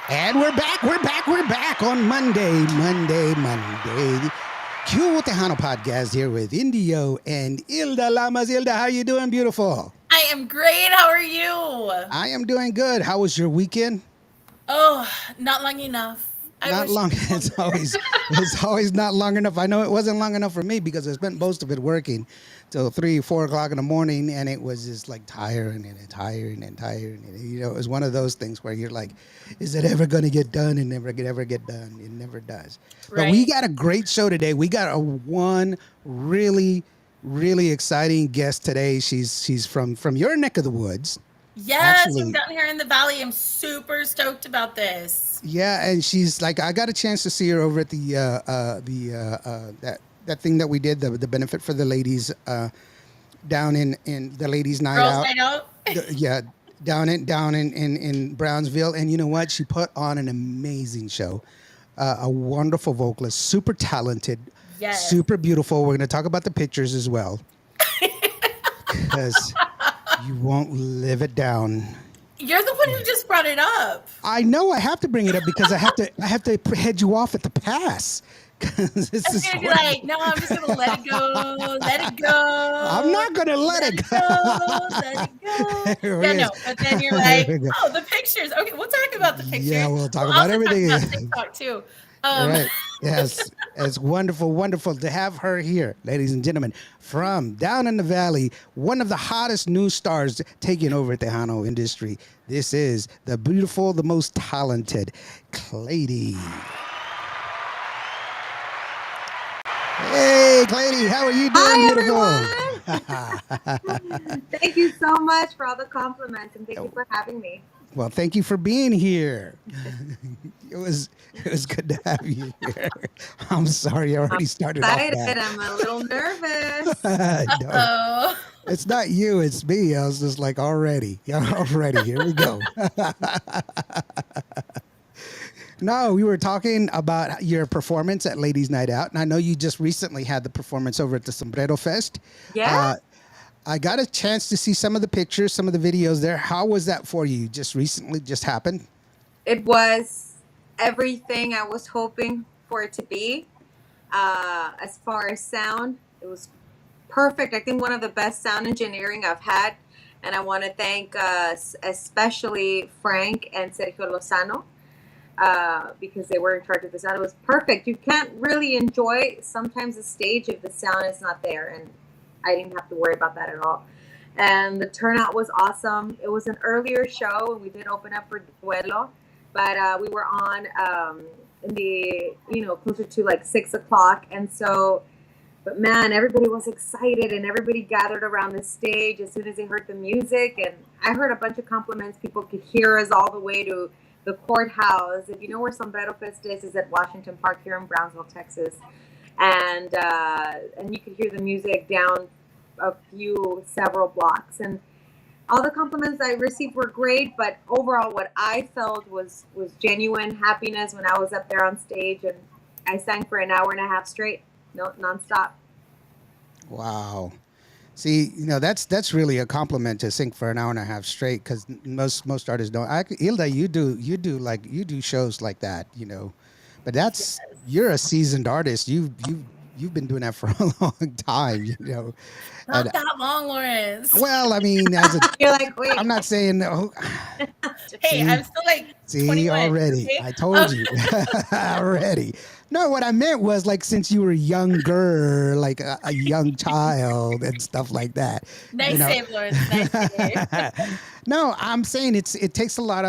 And we're back on Monday. Q Tejano podcast here with Indio and Ilda Lamas. Ilda, how you doing, beautiful? I am great. How are you? I am doing good. How was your weekend? Oh, not long enough. I Not wish it long. was longer. It's always not long enough. I know it wasn't long enough for me because I spent most of it working till 3, 4 o'clock in the morning, and it was just like tiring. And, it was one of those things where you're like, "Is it ever going to get done?" And ever get done. It never does. But we Right? got a great show today. We got a one really exciting guest today. She's from your neck of the woods, Yes, from actually. down here in the valley. I'm super stoked about this. Yeah, and she's like, I got a chance to see her over at the that thing that we did, the benefit for the ladies down in the ladies' night Girls' out. night out. Yeah, down in Brownsville, and you know what? She put on an amazing show. A wonderful vocalist, super talented, Yes. super beautiful. We're going to talk about the pictures as well because you won't live it down. You're the one who just brought it up. I know I have to bring it up because I have to head you off at the pass because I this was is gonna be what like, no, I'm just gonna let it go, let it I'm go, not gonna let let it it go. go, let it go. Here Yeah, it no, is. but then you're Here like, we go. oh, the pictures. Okay, we'll talk about the Yeah, pictures. we'll talk We'll about also talk about everything. TikTok too. All Um, right. Yes, it's wonderful to have her here, ladies and gentlemen, from down in the valley, one of the hottest new stars taking over Tejano industry. This is the beautiful, the most talented, Cleiri. Hey, Cleiri, how are you doing, Hi, beautiful? everyone. Thank you so much for all the compliments and thank you for having me. Well, thank you for being here. It was it was good to have you here. I'm sorry, I I'm already started off excited. bad. I'm a little nervous. No, oh, it's not you, it's me. I was just like, already, here we go. No, we were talking about your performance at Ladies Night Out, and I know you just recently had the performance over at the Sombrero Fest. Yeah, Uh, I got a chance to see some of the pictures, some of the videos there. How was that for you? Just recently, just happened. it was everything I was hoping for it to be. As far as sound, it was perfect. I think one of the best sound engineering I've had. And I want to thank especially Frank and Sergio Lozano because they were in charge of the sound. It was perfect. You can't really enjoy sometimes the stage if the sound is not there, and I didn't have to worry about that at all. And the turnout was awesome. It was an earlier show, and we did open up for Duelo, but we were on in the closer to like 6 o'clock, and so. But man, everybody was excited and everybody gathered around the stage as soon as they heard the music. And I heard a bunch of compliments. People could hear us all the way to the courthouse. If you know where Sombrero Fest is at Washington Park here in Brownsville, Texas. And you could hear the music down several blocks. And all the compliments I received were great, but overall, what I felt was genuine happiness when I was up there on stage, and I sang for an hour and a half straight, no nonstop. Wow. See, that's really a compliment to sing for an hour and a half straight because most artists don't. Hilda, you do shows like that, but that's you're a seasoned artist. You've been doing that for a long time. And not that long, Lawrence. well, I mean, You're like, wait, I'm not saying Hey, see I'm still like See, 21. already. Okay. I told you. Already. No, what I meant was like since you were younger, like a young child and stuff like that. You Nice know. save, Lawrence. Nice save. No, I'm saying it takes a lot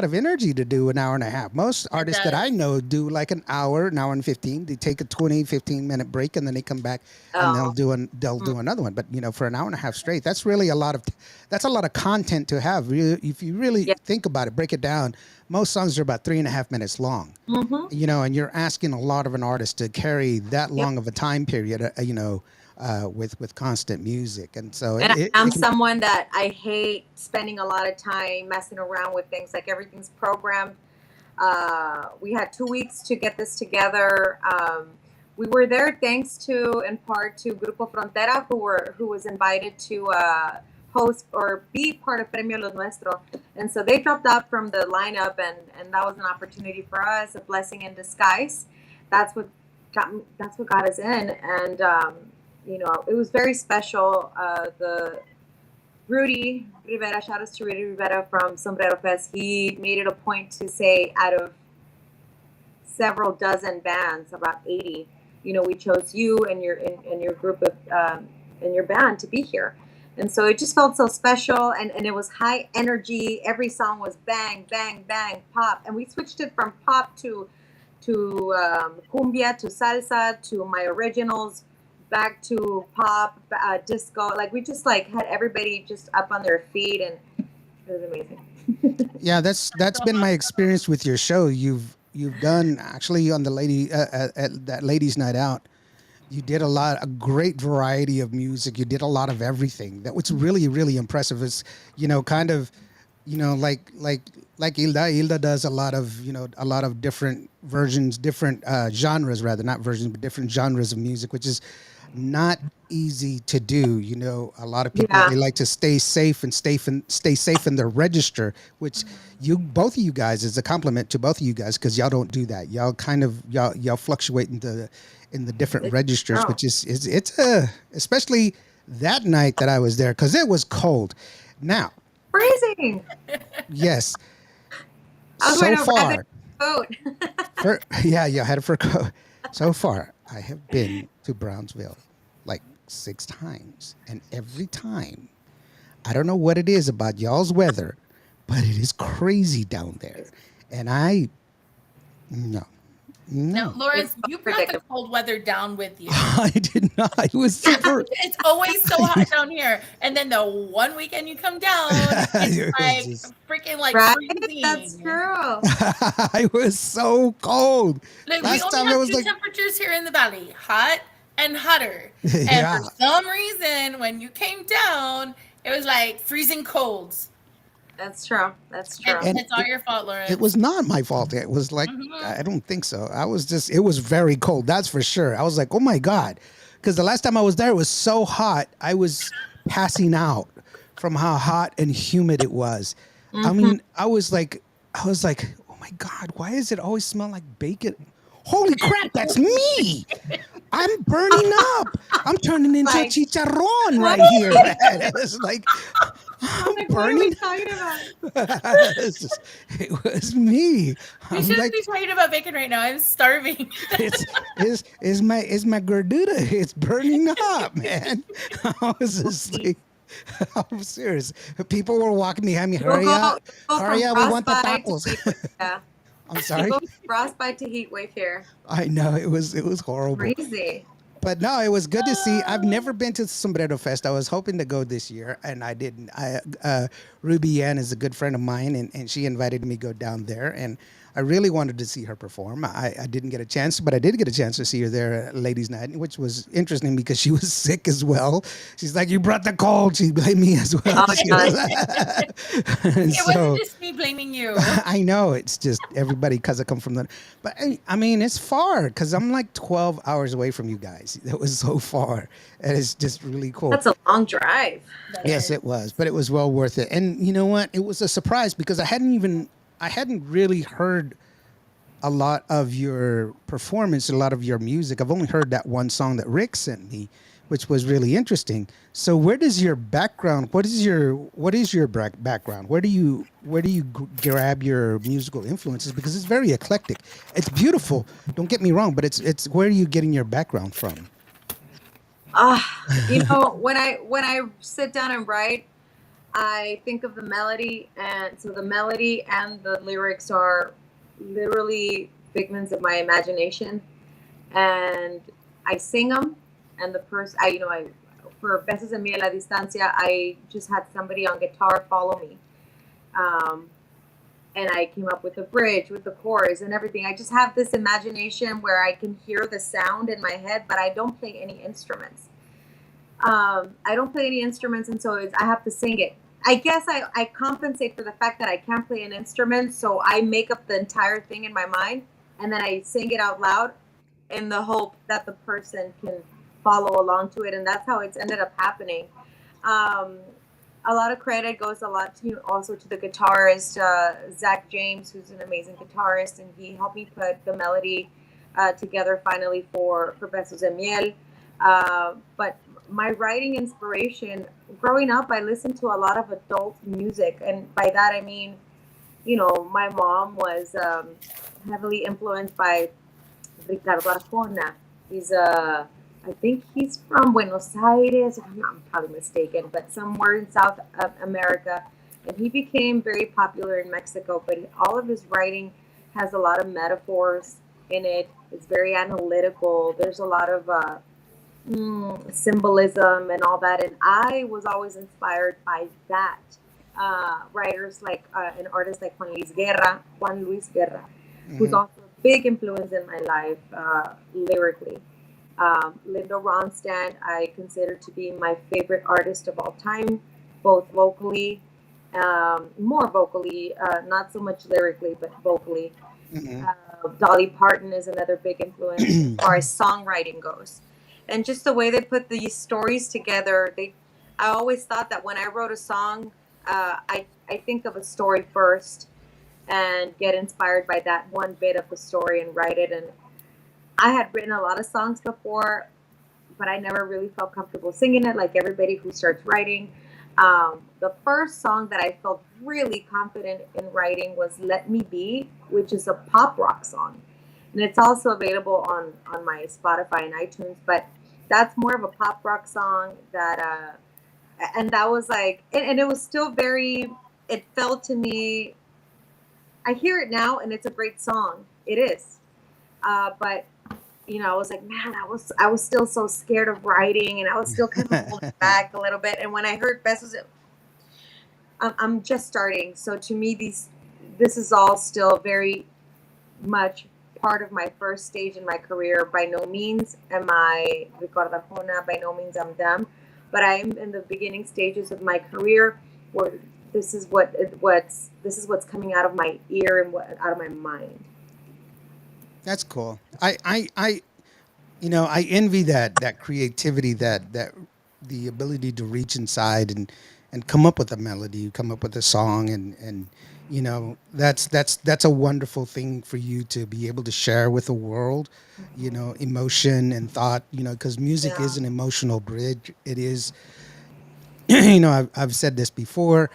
of energy to do an hour and a half. Most It artists that I does. know do like an hour and 15. They take a 20, 15-minute break and then they come back and they'll oh, they'll mm, do another one. But for an hour and a half straight, that's a lot of content to have. If you really yeah, think about it, break it down, most songs are about 3.5 minutes long. mm-hmm, And you're asking a lot of an artist to carry that yep. long of a time period, with constant music. And so And it I'm can, someone that I hate spending a lot of time messing around with things. Like everything's programmed. We had 2 weeks to get this together. We were there thanks to, in part, to Grupo Frontera, who was invited to host or be part of Premio Los Nuestro. And so they dropped out from the lineup, and that was an opportunity for us, a blessing in disguise. That's what that's what got us in. And it was very special. The Rudy Rivera, shout out to Rudy Rivera from Sombrero Fest. He made it a point to say, out of several dozen bands, about 80, we chose you and your group of and your band to be here. And so it just felt so special, and it was high energy. Every song was bang, bang, bang, pop, and we switched it from pop to cumbia, to salsa, to my originals, back to pop, disco. Like, we just like had everybody just up on their feet, and it was amazing. Yeah, that's been my experience with your show. You've done actually on the at that ladies' night out. You did a great variety of music. You did a lot of everything. That was really, really impressive. It's, kind of, like Hilda does a lot of, a lot of different versions, different genres, rather, not versions, but different genres of music, which is not easy to do. A lot of people, Yeah. they like to stay safe and stay safe in their register, which both of you guys, is a compliment to both of you guys, because y'all don't do that. Y'all kind of y'all fluctuate in the different registers, Oh, which is it's especially that night that I was there, because it was cold. Now, freezing. yes, I was so going to grab far, the boat. yeah, you had it for so far. I have been to Brownsville like 6 times, and every time, I don't know what it is about y'all's weather, but it is crazy down there, and no, Now, no. Lawrence, It's you brought the predictable. cold weather down with you. I did not. It was super. It's always so hot down here. And then the one weekend you come down, it's It was like just. freaking like Right? That's freezing. true. I was so cold. Like, we Last only time it have was two like, temperatures here in the valley, hot and hotter. And for yeah. some reason, when you came down, it was like freezing colds. That's true. That's It's, true. And it's all your fault, it Lawrence. was not my fault. It was like, Hmm. I don't think so. It was very cold. That's for sure. I was like, oh my God. Because the last time I was there, it was so hot. I was passing out from how hot and humid it was. I Hmm. mean, I was like, oh my God, why does it always smell like bacon? Holy crap, that's me. I'm burning up. I'm turning into a Like, chicharron what? right here, man. It's like, I'm Like, what are we burning. talking about? It was me. You I'm shouldn't like, be talking about bacon right now. I'm starving. it's is my gordura. It's burning up, man. I was just like, I'm serious. People were walking behind me. You'll Hurry up, go hurry from up. We want the frostbite to tacos. heat wave. Yeah. I'm You sorry. go from frostbite to heat wave here. I know it was horrible. Crazy. But no, it was good to see. I've never been to Sombrero Fest. I was hoping to go this year, and I didn't. Ruby Ann is a good friend of mine, and she invited me to go down there, and I really wanted to see her perform. I didn't get a chance, but I did get a chance to see her there at Ladies' Night, which was interesting because she was sick as well. She's like, "You brought the cold." She blamed me as well. Oh, yeah. And It wasn't so just me blaming you. I know it's just everybody because I come from the. But I mean, it's far because I'm like 12 hours away from you guys. That was so far, and it's just really cool. That's a long drive. That Yes, is. it was, but it was well worth it. And you know what? It was a surprise because I hadn't really heard a lot of your performance, a lot of your music. I've only heard that one song that Rick sent me, which was really interesting. So, where does your background? What is your background? Where do you grab your musical influences? Because it's very eclectic. It's beautiful. Don't get me wrong, but it's where are you getting your background from? When I sit down and write, I think of the melody, and so the melody and the lyrics are literally figments of my imagination, and I sing them, and the person, I for Besos en Mi a la Distancia, I just had somebody on guitar follow me, um, and I came up with the bridge, with the chorus, and everything. I just have this imagination where I can hear the sound in my head, but I don't play any instruments. I don't play any instruments, and so I have to sing it. I guess I compensate for the fact that I can't play an instrument, so I make up the entire thing in my mind, and then I sing it out loud in the hope that the person can follow along to it, and that's how it's ended up happening. Um, a lot of credit goes a lot to also to the guitarist Zach James, who's an amazing guitarist, and he helped me put the melody together finally for Besos de Miel. But my writing inspiration, growing up, I listened to a lot of adult music, and by that I mean, my mom was heavily influenced by Ricardo Arjona. He's I think he's from Buenos Aires. I'm probably mistaken, but somewhere in South America. And he became very popular in Mexico. But all of his writing has a lot of metaphors in it. It's very analytical. There's a lot of symbolism and all that. And I was always inspired by that. Writers like an artist like Juan Luis Guerra, who's Hmm. also a big influence in my life lyrically. Linda Ronstadt, I consider to be my favorite artist of all time, both vocally, more vocally, not so much lyrically, but vocally. Hmm. Dolly Parton is another big influence as far as songwriting goes. And just the way they put these stories together, I always thought that when I wrote a song, I think of a story first and get inspired by that one bit of the story and write it. And I had written a lot of songs before, but I never really felt comfortable singing it like everybody who starts writing. The first song that I felt really confident in writing was Let Me Be, which is a pop rock song. And it's also available on my Spotify and iTunes, but that's more of a pop rock song and that was like, and it was still very, it felt to me, I hear it now and it's a great song. It is. But I was like, man, I was still so scared of writing, and I was still kind of holding back a little bit. And when I heard Besos, I'm just starting. So to me, this is all still very much part of my first stage in my career. By no means am I Ricardo Arjona. By no means I'm them, but I'm in the beginning stages of my career where this is what's coming out of my ear and out of my mind. That's cool. I envy that creativity, that the ability to reach inside and come up with a melody, come up with a song, and that's a wonderful thing for you to be able to share with the world. Emotion and thought. Because music Yeah. is an emotional bridge. It is. I've said this before.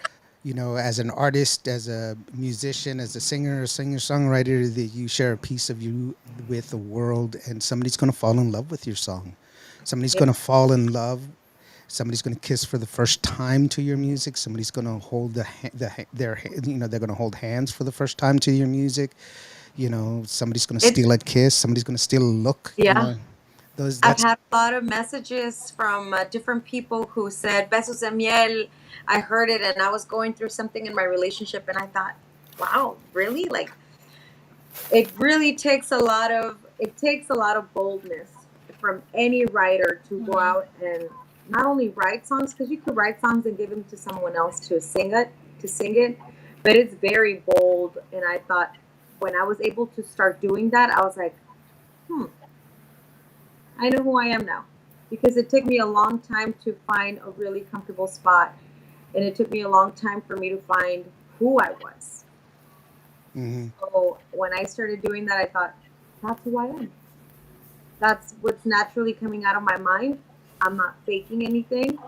As an artist, as a musician, as a singer songwriter, that you share a piece of you with the world, and somebody's going to fall in love with your song. Somebody's Yeah. going to fall in love. Somebody's going to kiss for the first time to your music. Somebody's going to hold they're going to hold hands for the first time to your music. Somebody's going to It's steal a kiss. Somebody's going to steal a look. yeah. Those I've that's had a lot of messages from different people who said "Besos de miel." I heard it, and I was going through something in my relationship, and I thought, "Wow, really? Like, it takes a lot of boldness from any writer to go Mhm. out and not only write songs, because you could write songs and give them to someone else to sing it, but it's very bold." And I thought, when I was able to start doing that, I was like, "Hmm, I know who I am now," because it took me a long time to find a really comfortable spot, and it took me a long time for me to find who I was. hmm So when I started doing that, I thought, that's who I am. That's what's naturally coming out of my mind. I'm not faking anything.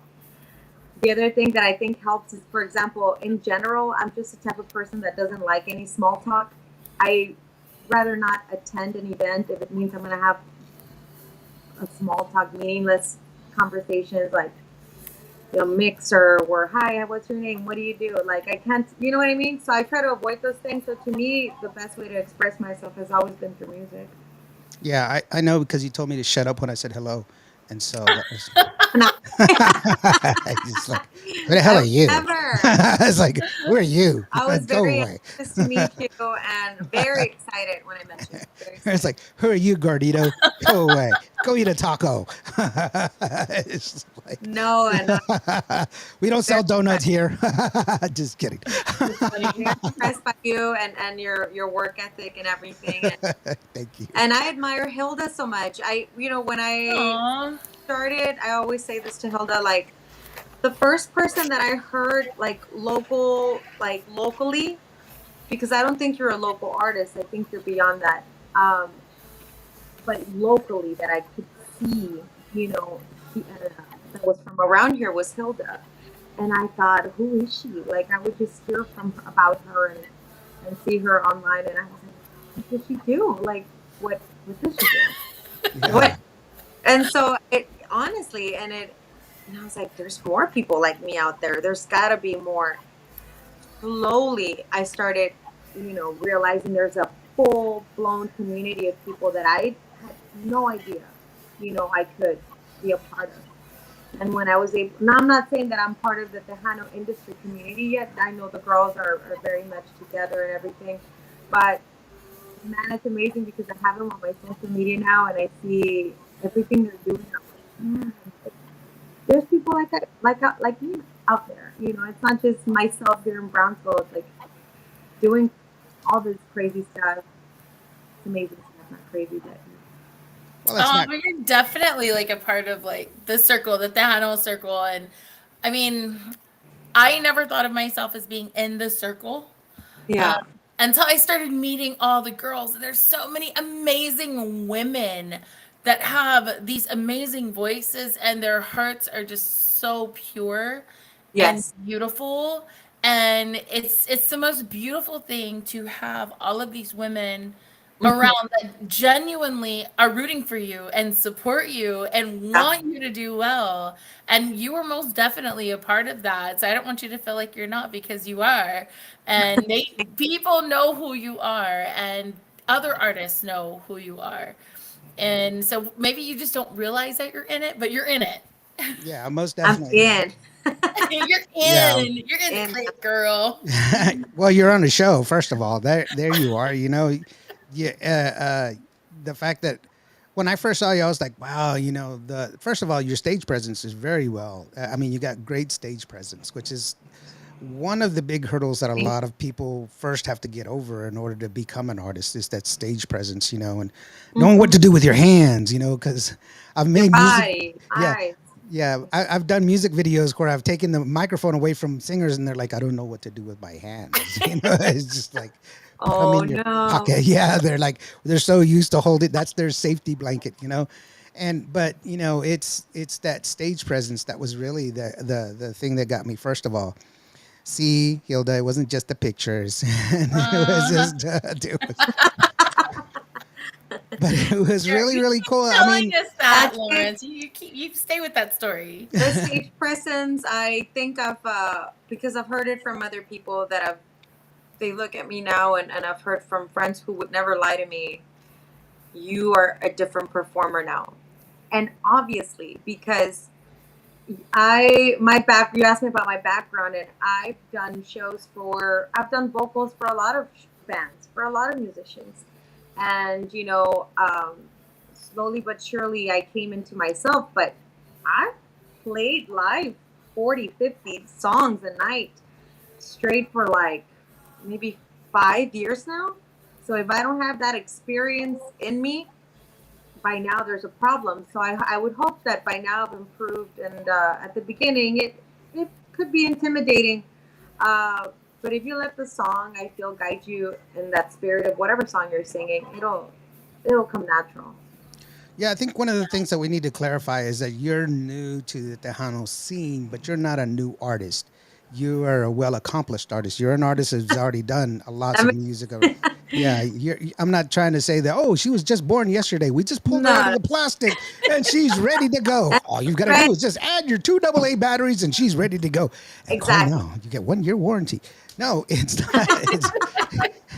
The other thing that I think helps is, for example, in general, I'm just the type of person that doesn't like any small talk. I rather not attend an event if it means I'm going to have a small talk, meaningless conversations like mixer or hi, what's your name? What do you do? Like I can't, you know what I mean? So I try to avoid those things. So to me, the best way to express myself has always been through music. Yeah, I know because you told me to shut up when I said hello, and so that was. No, He's like, "Who the hell I are would you?" never. It's like, "Who are you? I was Go very away." anxious to meet you and very excited when I met you. Very It's excited. like, "Who are you, Gordito? Go away. Go eat a taco." It's like, No, and I'm we don't very sell donuts here. Just kidding. It's funny. very impressed by you and your work ethic and everything. And Thank you. and I admire Hilda so much. When I Aw. started, I always say this to Hilda, like, the first person that I heard like locally, because I don't think you're a local artist. I think you're beyond that. But locally that I could see, you know, that was from around here was Hilda. And I thought, who is she? Like, I would just hear from about her and see her online. And I was like, what does she do? Like, what does she do? Yeah. What? And so it honestly, and I was like, there's more people like me out there. There's got to be more. Slowly, I started, realizing there's a full blown community of people that I had no idea, I could be a part of. And when I was able, now I'm not saying that I'm part of the Tejano industry community yet. I know the girls are very much together and everything, but man, it's amazing because I have them on my social media now and I see everything they're doing. I'm like, man, there's people like that, like me out there. It's not just myself here in Brownsville. It's like doing all this crazy stuff. It's amazing stuff, not crazy, but Well, that's not. But you're definitely like a part of like the circle, the Tejano circle, and I mean, I never thought of myself as being in the circle. yeah, Until I started meeting all the girls. And there's so many amazing women that have these amazing voices, and their hearts are just so pure and yes, beautiful. And it's the most beautiful thing to have all of these women hmm around that genuinely are rooting for you and support you and yeah, want you to do well. And you are most definitely a part of that. So I don't want you to feel like you're not, because you are. And people know who you are, and other artists know who you are. And so maybe you just don't realize that you're in it, but you're in it. Yeah, most I'm definitely. in, You're Yeah. in. You're in the in. clique, girl. Well, you're on a show. First of all, there you are. Yeah. The fact that when I first saw you, I was like, wow. The first of all, your stage presence is very well. I mean, you got great stage presence, which is one of the big hurdles that a Thank lot of people first have to get over in order to become an artist is that stage presence, and knowing what hmm to do with your hands, because I've Your made music. body, Yeah. eyes. Yeah. I've done music videos where I've taken the microphone away from singers and they're like, I don't know what to do with my hands. It's just like, put them Oh in your no. pocket. Yeah. They're so used to hold it. That's their safety blanket. But it's that stage presence that was really the thing that got me first of all. See, Hilda, it wasn't just the pictures. And it was Uh-huh. just, but it was really, You really keep cool. I telling mean, us that, That's it. Lawrence. You stay with that story. The stage presence, I think because I've heard it from other people they look at me now and I've heard from friends who would never lie to me, you are a different performer now. And obviously, because you asked me about my background, and I've done vocals for a lot of bands, for a lot of musicians. And, slowly but surely I came into myself, but I played live 40, 50 songs a night straight for like maybe 5 years now. So if I don't have that experience in me, by now there's a problem. So I would hope that by now I've improved. And at the beginning, it could be intimidating. Uh, but if you let the song, I feel, guide you in that spirit of whatever song you're singing, it'll come natural. yeah, I think one of the things that we need to clarify is that you're new to the Tejano scene, but you're not a new artist. You are a well accomplished artist. You're an artist who's already done a lots I of mean, music. Yeah, I'm not trying to say that, oh, she was just born yesterday. We just pulled her out of no, the plastic and she's ready to go. that's All you've got to right. do is just add your two AA batteries and she's ready to go. And call Exactly. now. You get 1 year warranty. No, it's not.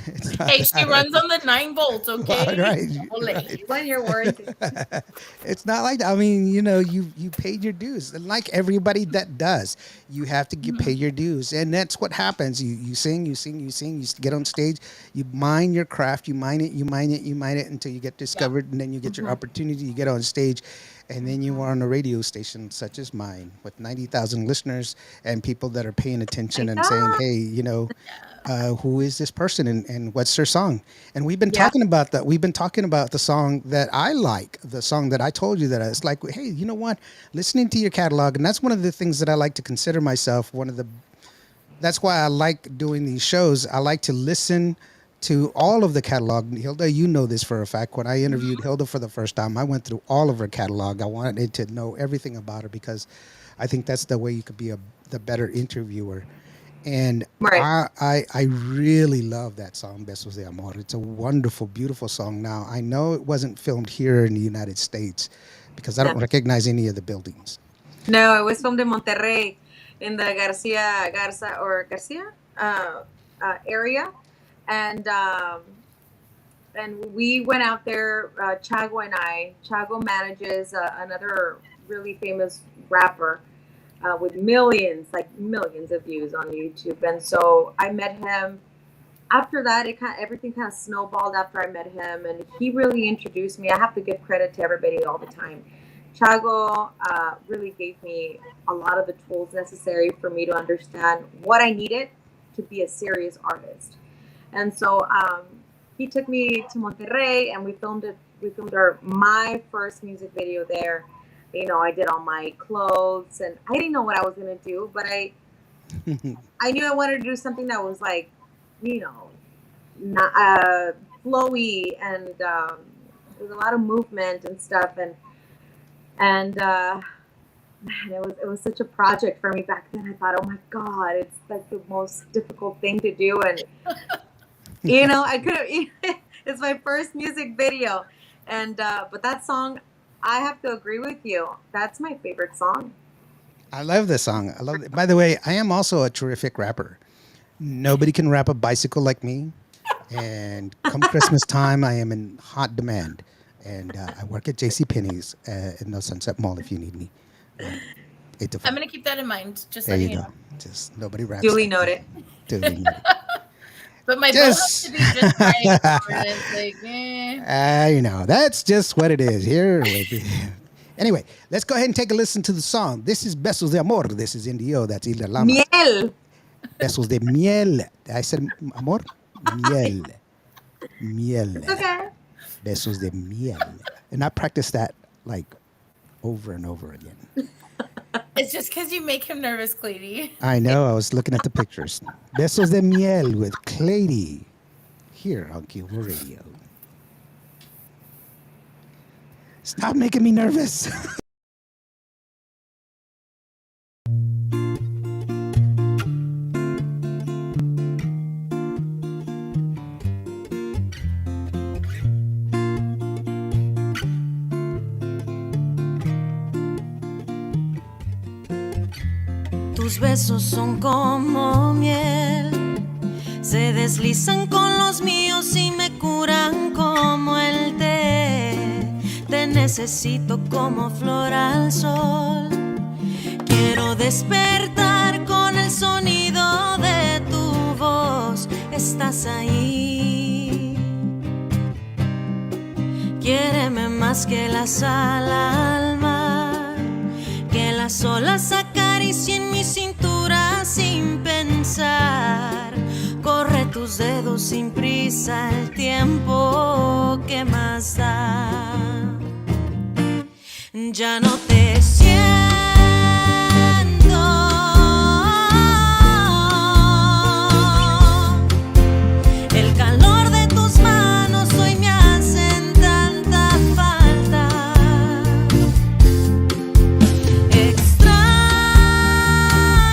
It's not Hey, she that. runs on the 9 volts, okay? Right, Ole. right. 1 year warranty. It's not like that. I mean, you paid your dues, and like everybody that does, you have to pay your dues, and that's what happens. You sing, you sing, you sing. You get on stage, you mime. mine your craft, you mine it, you mine it, you mine it until you get Yeah. discovered, and then you get your opportunity, you get on stage, and then you are on a radio station such as mine with 90,000 listeners and people that are paying attention My and saying, God. hey, who is this person and what's their song? And we've been Yeah. talking about that. We've been talking about the song that I like, the song that I told you that it's like, hey, you know what? Listening to your catalog, and that's one of the things that I like to consider myself one of the. That's why I like doing these shows. I like to listen to all of the catalog. Hilda, you know this for a fact. When I interviewed Hilda for the first time, I went through all of her catalog. I wanted to know everything about her because I think that's the way you could be the better interviewer. And Right. I really love that song, Besos de Amor. It's a wonderful, beautiful song. Now, I know it wasn't filmed here in the United States because I don't No. recognize any of the buildings. No, it was filmed in Monterrey, in the Garcia area, and we went out there. Chago and I. Chago manages another really famous rapper with millions of views on YouTube, and so I met him. After that, everything kind of snowballed after I met him, and he really introduced me. I have to give credit to everybody all the time. Chago really gave me a lot of the tools necessary for me to understand what I needed to be a serious artist. And so he took me to Monterrey, and we filmed it. We filmed my first music video there. You know, I did all my clothes, and I didn't know what I was gonna do, but I knew I wanted to do something that was like, you know, not flowy, and there was a lot of movement and stuff, and man, it was such a project for me back then. I thought, oh my God, it's like the most difficult thing to do, and you know, I could have. It's my first music video, and but that song, I have to agree with you. That's my favorite song. I love this song. I love it. By the way, I am also a terrific rapper. Nobody can rap a bicycle like me. And come Christmas time, I am in hot demand. And I work at J.C. Penney's in the Sunset Mall if you need me. 8 to 5. I'm gonna keep that in mind. Just There letting you you go. know. Just nobody raps. Duly like me. noted. Duly noted. But my bow has to be just right. And it's like, That's just what it is here. Anyway, let's go ahead and take a listen to the song. This is Besos de Amor. This is Indio. That's Hilda Lama. Miel. Besos de miel. I said amor? Miel. Miel. It's okay. Besos de miel. And I practice that like over and over again. it's just because you make him nervous, Cleiri. I know. I was looking at the pictures. Besos de miel with Cleiri here on Cuba Radio. Stop making me nervous. Tus besos son como miel, se deslizan con los míos y me curan como el té. Te necesito como flor al sol. Quiero despertar con el sonido de tu voz. Estás ahí. Quiéreme más que la sal al mar, que las olas acaricien mi cintura sin pensar. Corre tus dedos sin prisa, el tiempo que más da. Ya no te siento. El calor de tus manos hoy me hacen tanta falta.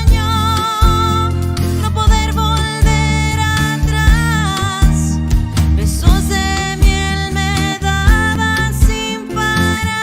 Extraño no poder volver atrás. Besos de miel me dabas sin parar.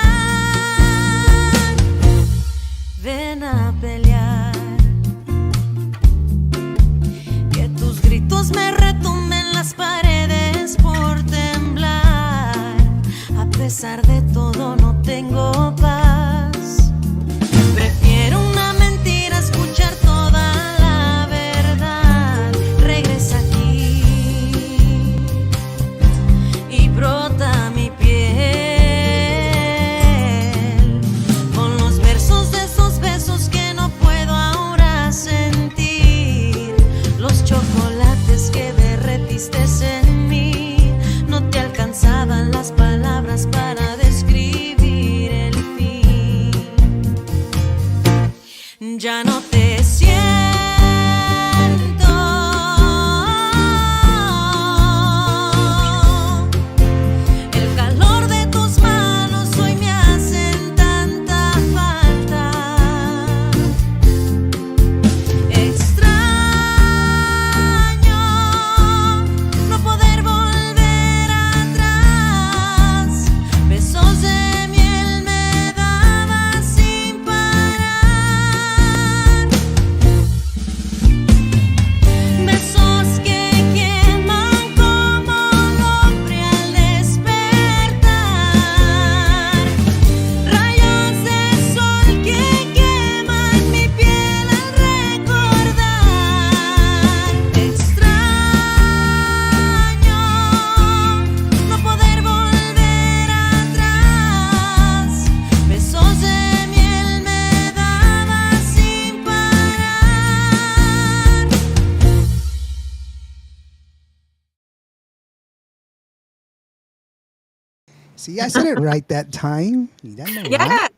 See, I said it right that time. You don't know what? Yeah,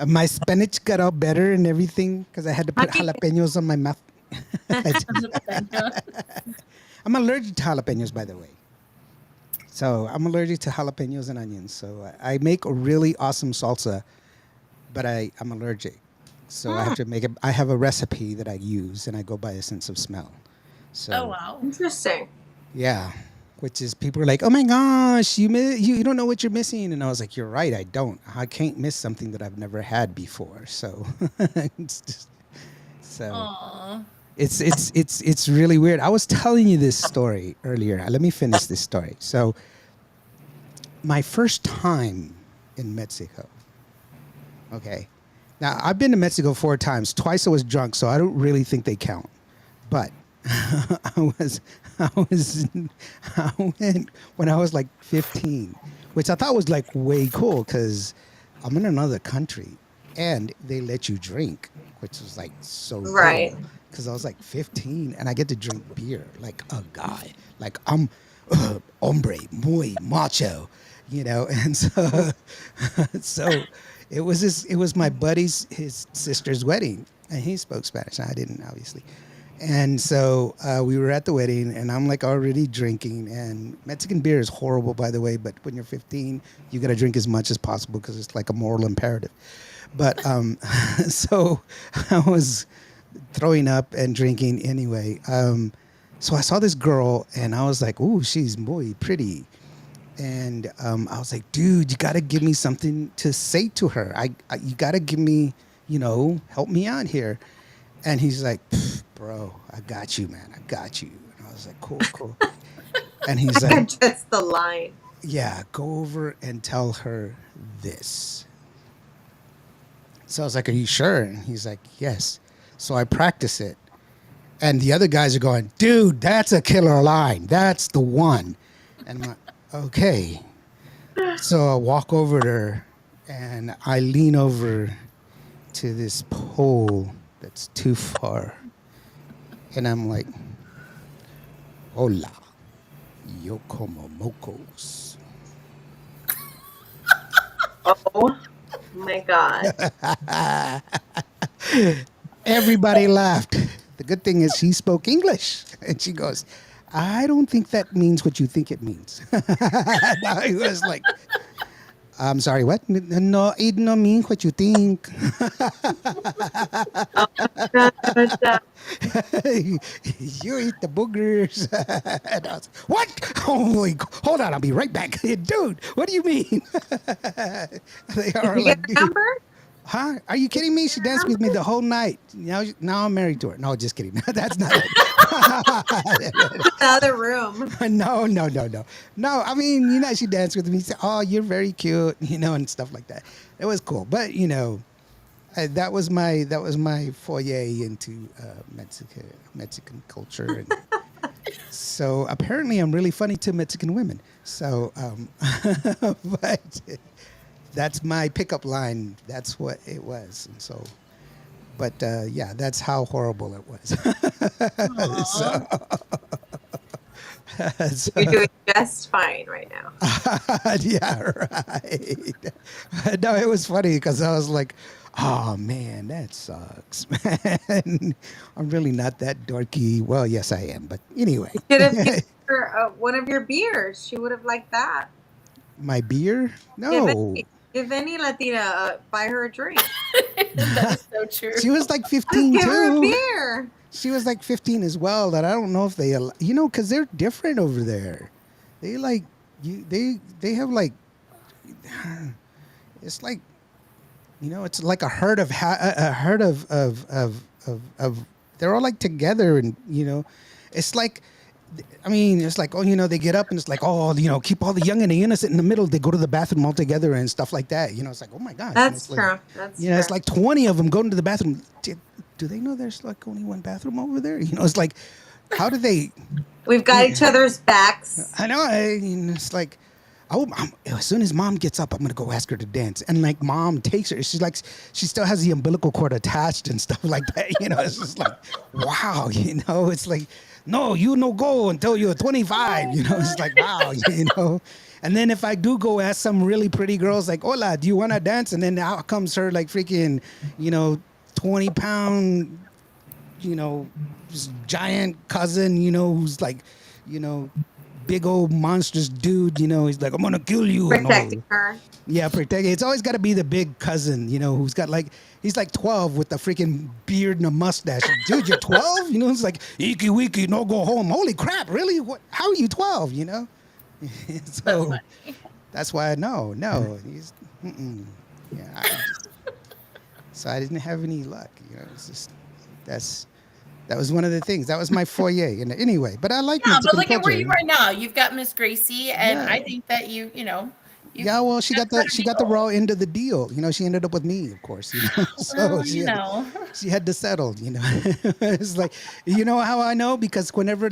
My spinach got all better and everything because I had to put honey. jalapenos on my mouth. Jalapeno. I'm allergic to jalapenos, by the way. So I'm allergic to jalapenos and onions. So I make a really awesome salsa, but I'm allergic. So I have Hmm, to make it. I have a recipe that I use, and I go by a sense of smell. Oh So wow. interesting. yeah, which is people are like, "Oh my gosh, you don't know what you're missing," and I was like, "You're right, I don't. I can't miss something that I've never had before." So it's just, so Aw. it's really weird. I was telling you this story earlier. Let me finish this story. So my first time in Mexico. Okay. Now I've been to Mexico 4 times. Twice I was drunk, so I don't really think they count. But I was I was I went when I was like 15, which I thought was like way cool because I'm in another country and they let you drink, which was like so Right. cool because I was like 15 and I get to drink beer like a guy, like I'm hombre muy macho, and so so it was my buddy's his sister's wedding and he spoke Spanish and I didn't obviously. And so we were at the wedding, and I'm like already drinking. And Mexican beer is horrible, by the way. But when you're 15, you got to drink as much as possible because it's like a moral imperative. But so I was throwing up and drinking anyway. So I saw this girl, and I was like, "Ooh, she's muy pretty." And I was like, "Dude, you got to give me something to say to her. You got to give me, help me out here." And he's like, "Bro, I got you, man. I got you." And I was like, "Cool, cool." And he's like, Just the line. "Yeah, go over and tell her this." So I was like, "Are you sure?" And he's like, "Yes." So I practice it. And the other guys are going, "Dude, that's a killer line. That's the one." And I'm like, "Okay." So I walk over to her and I lean over to this pole that's too far. And I'm like, "Hola, yo como mocos." Oh my God. Everybody laughed. The good thing is she spoke English. And she goes, "I don't think that means what you think it means." Now he was like, "I'm sorry, what? No, it no mean what you think." God. You eat the boogers. And I was, "What? Oh my, hold on, I'll be right back." "Dude, what do you mean?" They Did are you get like, the "Dude, number? huh? Are you kidding me? She danced with me the whole night. Now I'm married to her." No, just kidding. That's not it. The other room. No, no, no, no. No, I mean, she danced with me. She said, "Oh, you're very cute," and stuff like that. It was cool. But, that was my foyer into Mexican culture. And so apparently I'm really funny to Mexican women. So, but that's my pickup line. That's what it was. And so, but yeah, that's how horrible it was. Aw. So, You're doing just fine right now. yeah, right. No, it was funny because I was like, "Oh man, that sucks, man. I'm really not that dorky." Well, yes, I am, but anyway, Should have given her one of your beers. She would have liked that. my beer? Give No, any, give any Latina, buy her a drink. That is so true. she was like Just 15 give her a too. beer. She was like 15 as well. That I don't know if they, because they're different over there. They like you. They have like, it's like, it's like a herd of a herd of they're all like together, and it's like, I mean, it's like, oh, they get up and it's like, oh, keep all the young and the innocent in the middle. They go to the bathroom all together and stuff like that. It's like, oh my gosh. That's it's like, true. That's true. it's like 20 of them going to the bathroom. Do they know there's like only one bathroom over there? It's like, how do they? We've got each other's backs. I know. It's like, as soon as mom gets up, I'm gonna go ask her to dance. And like, mom takes her. She's like, she still has the umbilical cord attached and stuff like that. It's just like, wow. It's like no, you no go until you're 25. You know, it's like, wow, you know. And then if I do go ask some really pretty girls, like, hola, do you want to dance? And then out comes her, like, freaking, you know, 20-pound, you know, just giant cousin, you know, who's like, you know, big old monstrous dude, you know, he's like, I'm gonna kill you and Protecting all. her. Yeah, protect. It's always got to be the big cousin, you know, who's got like he's like 12 with a freaking beard and a mustache. Dude, you're 12? You know, it's like iki wiki, no go home. Holy crap, really? What? How are you 12? You know, That's so funny. that's why no, he's mm-mm. Yeah. So I didn't have any luck. You know, it's just that's that was one of the things. That was my foyer. And anyway, but I like Yeah, but Mexican look at where you culture. are now. You've got Miss Gracie, and Yeah. I think that you Yeah, well, she that's got how the she you got the roll. raw end of the deal. You know, she ended up with me, of course. You know, so Well, you know. she had to settle. You know, it's like you know how I know because whenever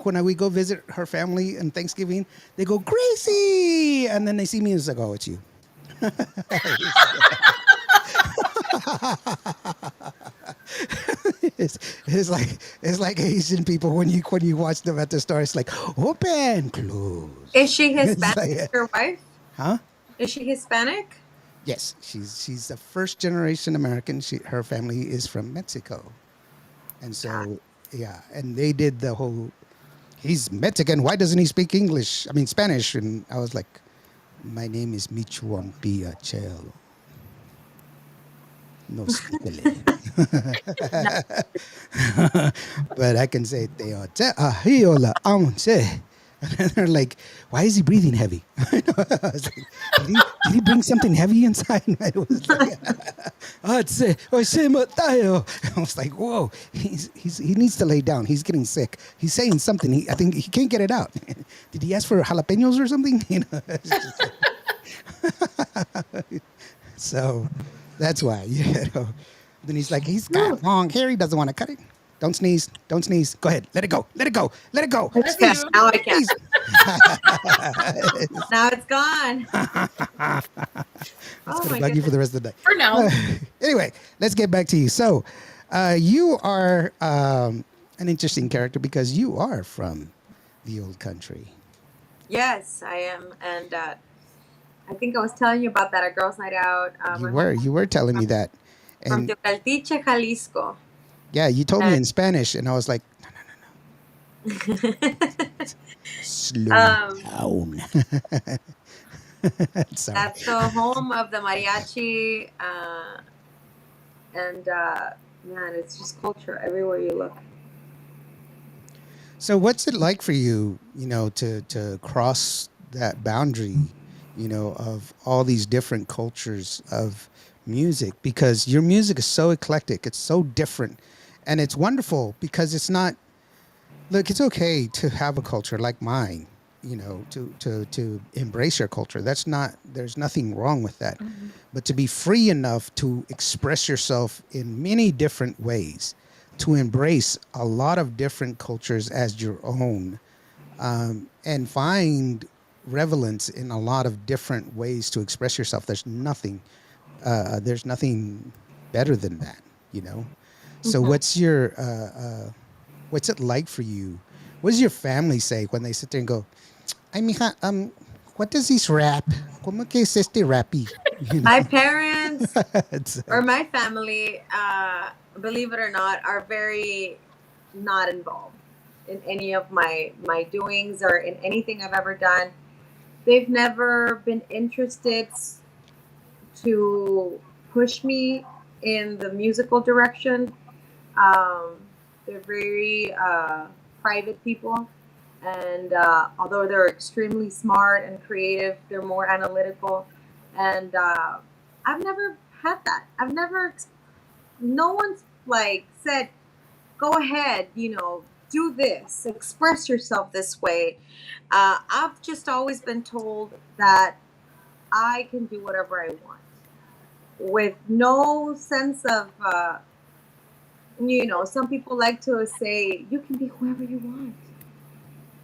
when we go visit her family on Thanksgiving, they go Gracie, and then they see me and it's like, oh, it's you. it's, it's like Asian people when you watch them at the store. It's like open, Is close. she It's Hispanic, like, your wife? huh? Is she Hispanic? Yes, she's a first generation American. Her family is from Mexico, and God. so yeah, and they did the whole. He's Mexican. Why doesn't he speak English? I mean Spanish. And I was like, my name is Michuan Piachelo. No speakle. No. But I can say Teote Ahiola Amonse. And then they're like, why is he breathing heavy? I was like, did he bring something heavy inside? And I was like, oh, it's Matayo. I was like, whoa, he needs to lay down. He's getting sick. He's saying something. I think he can't get it out. Did he ask for jalapenos or something? You know, it's just so that's why, you know. Then he's like, he's got long hair. He doesn't want to cut it. Don't sneeze. Don't sneeze. Go ahead. Let it go. Let it go. Let it go. Bless Yeah, Sneeze. you. now I can. Sneeze. Now it's gone. That's Oh going to my bug you for goodness. the rest of the day. For now. Anyway, let's get back to you. So, you are an interesting character because you are from the old country. Yes, I am. And I think I was telling you about that at Girls Night Out. My whole You were telling me that. from And Teocaltiche, Jalisco. yeah, you told me And in Spanish, and I was like, slow um, down. Sorry. that's the home of the mariachi. And man, it's just culture everywhere you look. So what's it like for you, you know, to cross that boundary, you know, of all these different cultures of music? Because your music is so eclectic, it's so different, and it's wonderful because it's not. Look, it's okay to have a culture like mine, you know, to embrace your culture. That's not. There's nothing wrong with that, but to be free enough to express yourself in many different ways, to embrace a lot of different cultures as your own, and find relevance in a lot of different ways to express yourself. There's nothing better than that, you know. So Mhm. what's it like for you? What does your family say when they sit there and go, "Ay, mija, what does this rap? ¿Cómo que es este rapi?" You My know, parents it's or like, my family, believe it or not, are very not involved in any of my doings or in anything I've ever done. They've never been interested to push me in the musical direction. Um, they're very private people, and although they're extremely smart and creative, they're more analytical. And I've never had that. No one's like said, go ahead, do this, express yourself this way. I've just always been told that I can do whatever I want with no sense of, some people like to say, you can be whoever you want,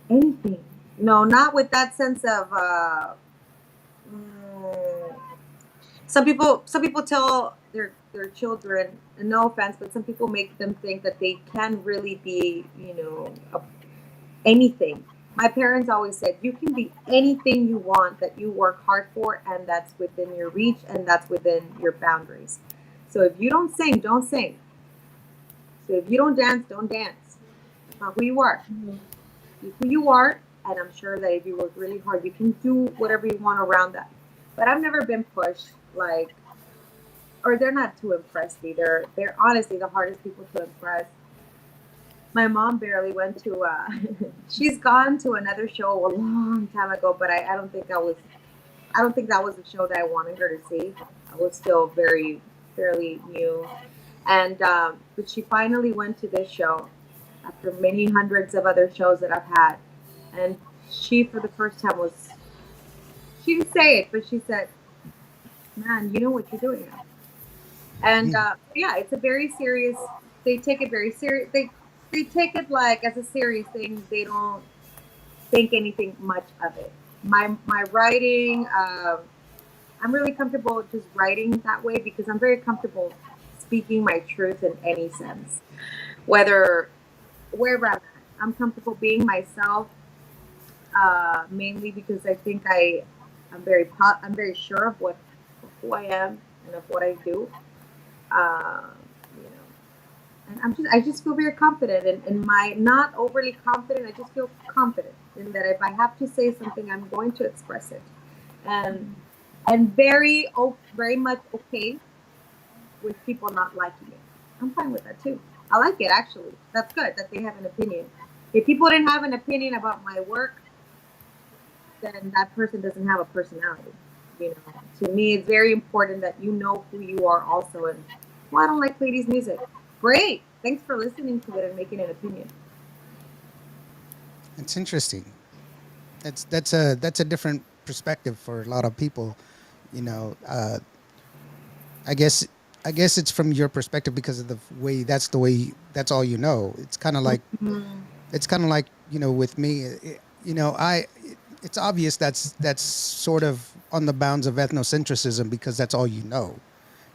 anything. No, not with that sense of, mm, some people tell their children, and no offense, but some people make them think that they can really be, anything. My parents always said you can be anything you want that you work hard for, and that's within your reach and that's within your boundaries. So if you don't sing, don't sing. So if you don't dance, don't dance. That's not who you are. Be who you are, and I'm sure that if you work really hard, you can do whatever you want around that. But I've never been pushed like, or they're not too impressed either. They're honestly the hardest people to impress. My mom barely went to. She's gone to another show a long time ago, but I don't think I was. I don't think that was the show that I wanted her to see. I was still very fairly new, and but she finally went to this show after many hundreds of other shows that I've had, and she for the first time was. She didn't say it, but she said, "Man, you know what you're doing now." And yeah, it's a very serious. They take it very serious. They take it like as a serious thing. They don't think anything much of it. My writing, I'm really comfortable just writing that way because I'm very comfortable speaking my truth in any sense, whether wherever I'm at. I'm comfortable being myself, mainly because I think I'm very sure of what of who I am and of what I do. Uh, you know, and I just feel very confident and my not overly confident. I just feel confident in that if I have to say something, I'm going to express it, and very much okay with people not liking it. I'm fine with that too. I like it actually. That's good that they have an opinion. If people didn't have an opinion about my work, then that person doesn't have a personality. To me, it's very important that you know who you are also. And well, I don't like Ladies' music. Great. Thanks for listening to it and making an opinion. It's interesting. That's a different perspective for a lot of people. You know, I guess I guess it's from your perspective because of the way that's all you know. Mhm. It's kind of like with me, it's obvious that's sort of on the bounds of ethnocentrism because that's all you know.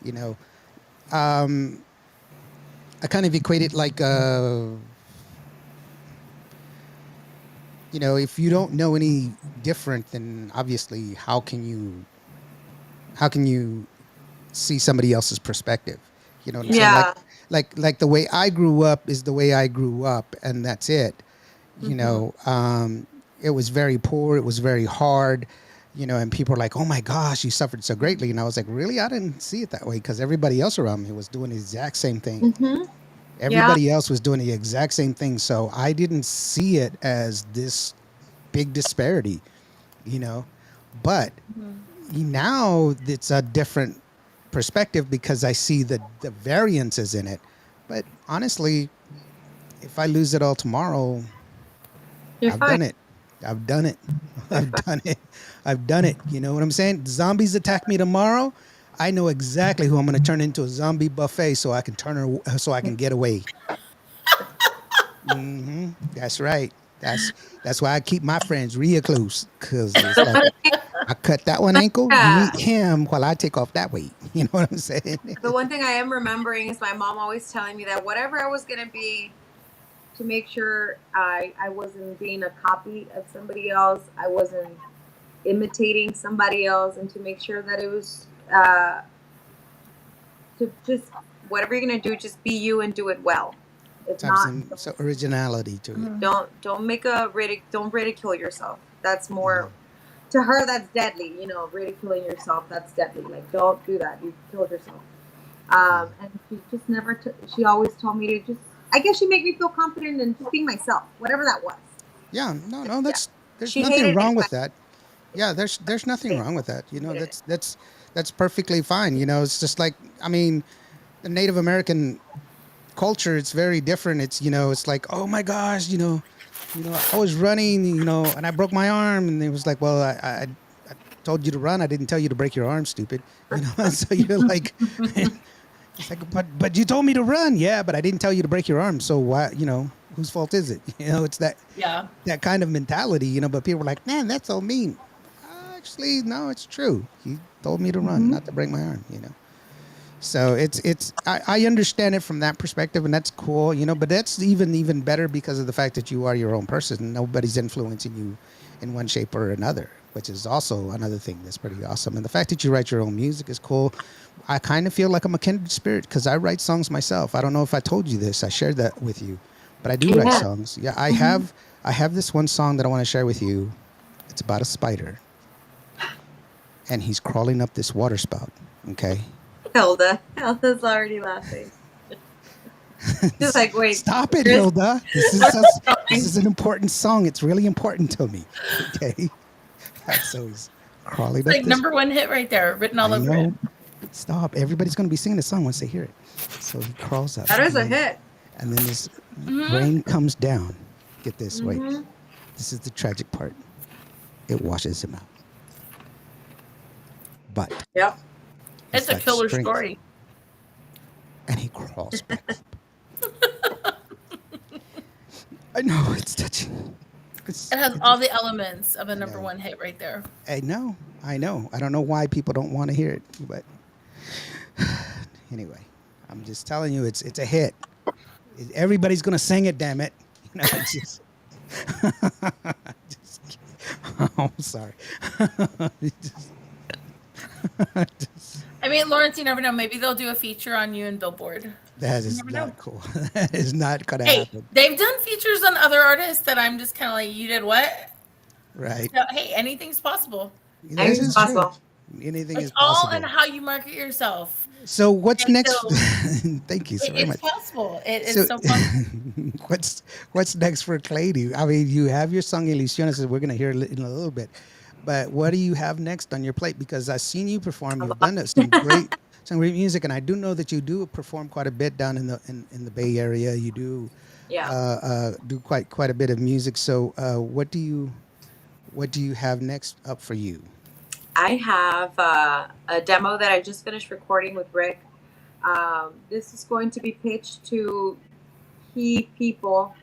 You know, um, I kind of equate it like if you don't know any different, then obviously how can you see somebody else's perspective? You know what I'm saying? Yeah. Yeah. Like the way I grew up is the way I grew up, and that's it. You Hmm. know, it was very poor. It was very hard. And people are like, "Oh my gosh, you suffered so greatly," and I was like, "Really? I didn't see it that way because everybody else around me was doing the exact same thing. Hmm. Yeah. Everybody else was doing the exact same thing, so I didn't see it as this big disparity." You know, but now it's a different perspective because I see the variances in it. But honestly, if I lose it all tomorrow, You're I've fine. done it. I've done it. You're I've fine. done it. I've done it. You know what I'm saying? Zombies attack me tomorrow. I know exactly who I'm going to turn into a zombie buffet so I can get away. That's right. That's why I keep my friends real close because it's The like one thing, I cut that one ankle. You yeah, eat him while I take off that weight. You know what I'm saying? the one thing I am remembering is my mom always telling me that whatever I was gonna be, to make sure I wasn't being a copy of somebody else, I wasn't imitating somebody else, and to make sure that it was to just whatever you're gonna do, just be you and do it well. If Have not, some originality to it. don't make don't ridicule yourself. That's Mhm. more to her. That's deadly. Ridiculing yourself. That's deadly. Like don't do that. You killed yourself. And she just never. She always told me to just. I guess she made me feel confident in just being myself, whatever that was. Yeah, no, no, Yeah, there's she nothing hated it. wrong with that. Yeah, there's nothing wrong with that. Hated it. That's perfectly fine. It's just like I mean, the Native American culture, it's very different. It's like, oh my gosh, I was running, and I broke my arm, and it was like, well, I told you to run. I didn't tell you to break your arm, stupid. And so you're like, it's like, but you told me to run, yeah, but I didn't tell you to break your arm. So why, whose fault is it? It's Yeah. that kind of mentality, but people are like, man, that's so mean. Actually, no, it's true. He told me to run, Hmm. not to break my arm. So I understand it from that perspective, and that's cool, you know. But that's even better because of the fact that you are your own person. Nobody's influencing you in one shape or another, which is also another thing that's pretty awesome. And the fact that you write your own music is cool. I kind of feel like I'm a kindred spirit because I write songs myself. I don't know if I told you this. I shared that with you, but I do write Yeah. songs. Yeah, I have this one song that I want to share with you. It's about a spider, and he's crawling up this water spout. Okay. Hilda's already laughing. She's like, wait, Stop it, Chris, Hilda. This is an important song. It's really important to me. Okay. So he's crawling It's up like this. number one hit right there, written all I over it. know. Stop. Everybody's going to be singing the song once they hear it. So he crawls up, that is a hit. and then this rain comes down. Get this. Wait. Hmm. This is the tragic part. It washes him out. But Yep. he's It's a got killer strength, story. and he crawls back up. I know. It's touching. It has all the elements of a I number know. one hit right there. I know. I know. I don't know why people don't want to hear it, but anyway, I'm just telling you, it's a hit. Everybody's gonna sing it. Damn it! You know, it's just. just oh, sorry. Just- just- I mean, Lawrence, you never know. Maybe they'll do a feature on you in Billboard. that You is never know. not cool. That is not gonna Hey, happen. they've done features on other artists that I'm just kind of like, you did what? Right. So, hey, anything's possible. This Anything's is true. possible. Anything It's is all in possible. how you market yourself. So what's And next? so Thank you so very it's much. possible. It is So, so possible. what's next for Cleiri? I mean, you have your song Ilusiones that we're gonna hear in a little bit, but what do you have next on your plate? Because I've seen you perform. You've done some great music, and I do know that you do perform quite a bit down in the Bay Area. You Yeah. do quite a bit of music. So, what do you have next up for you? I have a demo that I just finished recording with Rick. This is going to be pitched to key people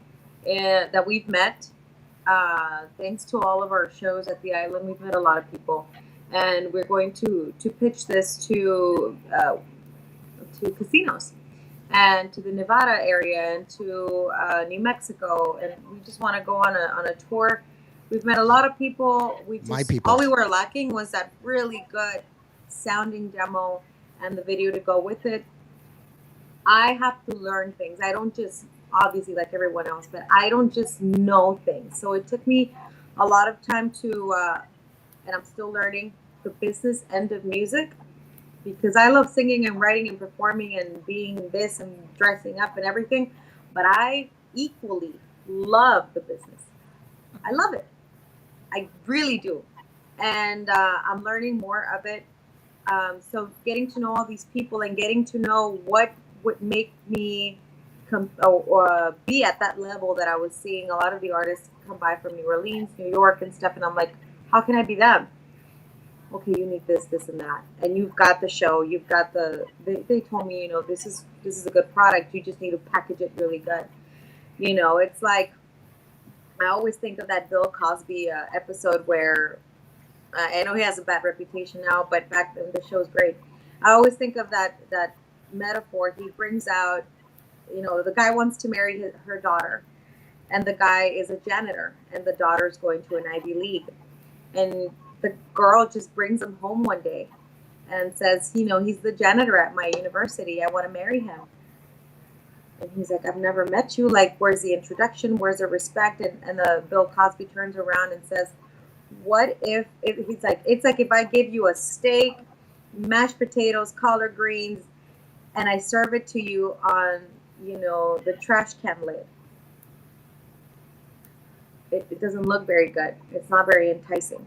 that we've met. Thanks to all of our shows at the island, we've met a lot of people, and we're going to pitch this to casinos and to the Nevada area and to New Mexico, and we just want to go on a tour. We've met a lot of people. We My just people. all we were lacking was that really good sounding demo and the video to go with it. I have to learn things. I don't just obviously like everyone else, but I don't just know things. So it took me a lot of time and I'm still learning the business end of music because I love singing and writing and performing and being this and dressing up and everything. But I equally love the business. I love it. I really do. And I'm learning more of it. So getting to know all these people and getting to know what would make me be at that level that I was seeing a lot of the artists come by from New Orleans, New York, and stuff. And I'm like, how can I be them? Okay, you need this, this, and that, and you've got the show. You've got They told me, this is a good product. You just need to package it really good. It's like I always think of that Bill Cosby episode where I know he has a bad reputation now, but back then the show's great. I always think of that metaphor. He brings out, the guy wants to marry her daughter, and the guy is a janitor, and the daughter's going to an Ivy League, and the girl just brings him home one day, and says, he's the janitor at my university. I want to marry him. And he's like, I've never met you. Like, where's the introduction? Where's the respect? And the Bill Cosby turns around and says, what if he's like, it's like if I give you a steak, mashed potatoes, collard greens, and I serve it to you on, the trash can lid. It doesn't look very good. It's not very enticing.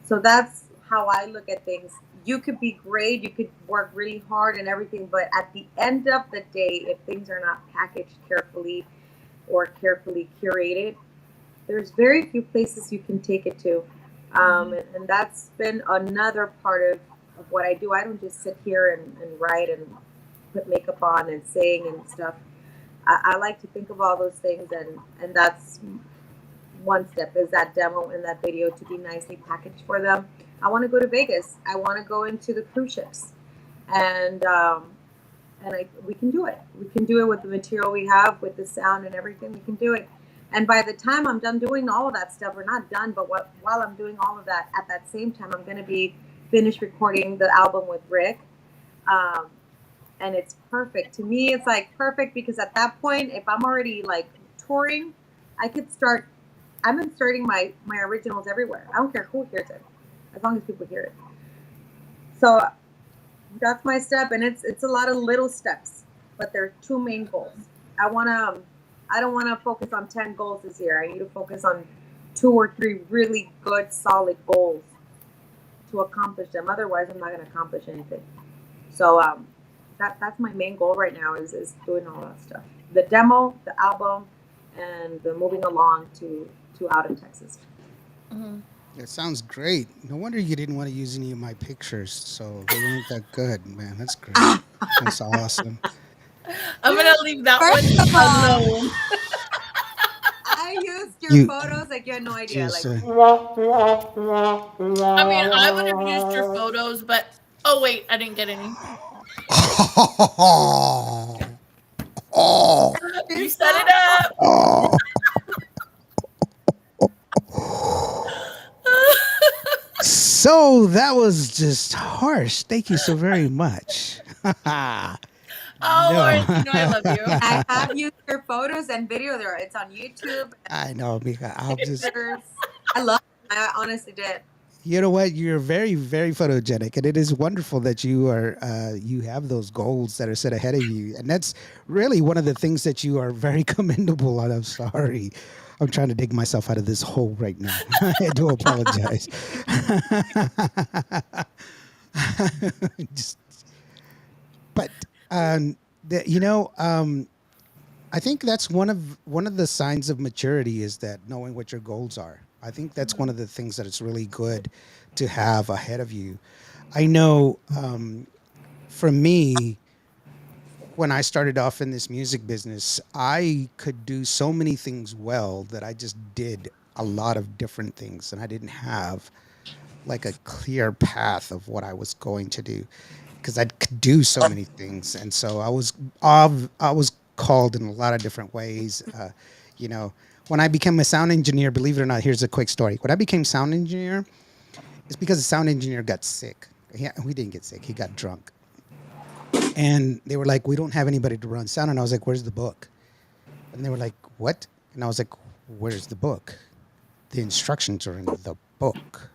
So that's how I look at things. You could be great, you could work really hard and everything, but at the end of the day, if things are not packaged carefully or carefully curated, there's very few places you can take it to. And that's been another part of what I do. I don't just sit here and write and put makeup on and sing and stuff. I like to think of all those things, and that's one step is that demo and that video to be nicely packaged for them. I want to go to Vegas. I want to go into the cruise ships and we can do it. We can do it with the material we have, with the sound and everything. We can do it. And by the time I'm done doing all of that stuff, we're not done, but while I'm doing all of that, at that same time, I'm going to be finished recording the album with Rick. Um, and it's perfect. To me, it's like perfect because at that point, if I'm already like touring, I could start, I'm inserting my originals everywhere. I don't care who hears it, as long as people hear it. So that's my step, and it's a lot of little steps, but there are two main goals. I don't want to focus on 10 goals this year. I need to focus on 2 or 3 really good, solid goals to accomplish them. Otherwise, I'm not going to accomplish anything. So that's my main goal right now is doing all that stuff. The demo, the album, and the moving along to out in Texas. Mm-hmm. It sounds great. No wonder you didn't want to use any of my pictures. So they weren't that good, man. That's great. That's awesome. I'm gonna leave that one First of all, alone. I used your You photos like you had no idea. just. Like, I mean, I would have used your photos, but oh wait, I didn't get any. Oh, oh, You set it up. oh. So that was just harsh. Thank you so very much. Oh, No. Lawrence, you know I love you. I have used your photos and video there. It's on YouTube I know, Mika. I'll and just. pictures. I love it. I honestly did. You know what? You're very, very photogenic, and it is wonderful that you are. You have those goals that are set ahead of you, and that's really one of the things that you are very commendable on. I'm sorry, I'm trying to dig myself out of this hole right now. I do apologize. Just, but you know, I think that's one of the signs of maturity is that knowing what your goals are. I think that's one of the things that it's really good to have ahead of you. I know for me, when I started off in this music business, I could do so many things well that I just did a lot of different things, and I didn't have like a clear path of what I was going to do because I could do so many things, and so I was called in a lot of different ways. You know, when I became a sound engineer, believe it or not, here's a quick story. When I became sound engineer, it's because the sound engineer got sick. We didn't get sick. He got drunk, and they were like, "We don't have anybody to run sound," and I was like, "Where's the book?" And they were like, "What?" And I was like, "Where's the book? The instructions are in the book."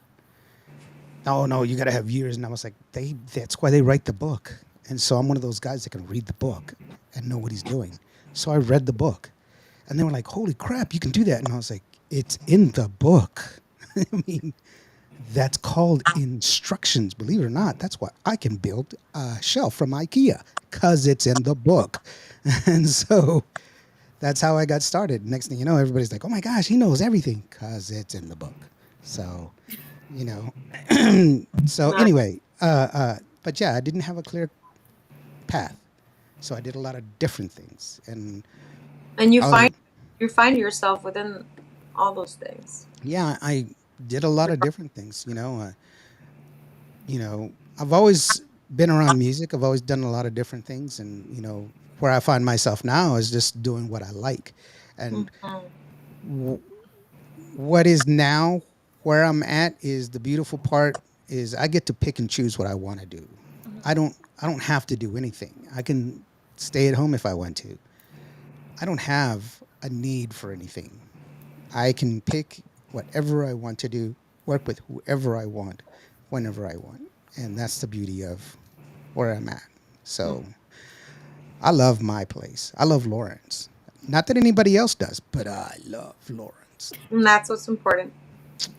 No, no, you got to have years. And I was like, that's why they write the book. And so I'm one of those guys that can read the book and know what he's doing. So I read the book and they were like, holy crap, you can do that. And I was like, it's in the book. I mean, that's called instructions, believe it or not. That's why I can build a shelf from IKEA because it's in the book. And so that's how I got started. Next thing you know, everybody's like, oh my gosh, he knows everything because it's in the book. So, you know, so anyway, but yeah, I didn't have a clear path. So I did a lot of different things. And you Um, find yourself within all those things. yeah, I did a lot of different things, you know, I've always been around music. I've always done a lot of different things. And, you know, where I find myself now is just doing what I like. And w- what is now where I'm at is the beautiful part is I get to pick and choose what I want to do. I don't have to do anything. I can stay at home if I want to. I don't have a need for anything. I can pick whatever I want to do, work with whoever I want, whenever I want. And that's the beauty of where I'm at. So I love my place. I love Lawrence. Not that anybody else does, but I love Lawrence. And that's what's important.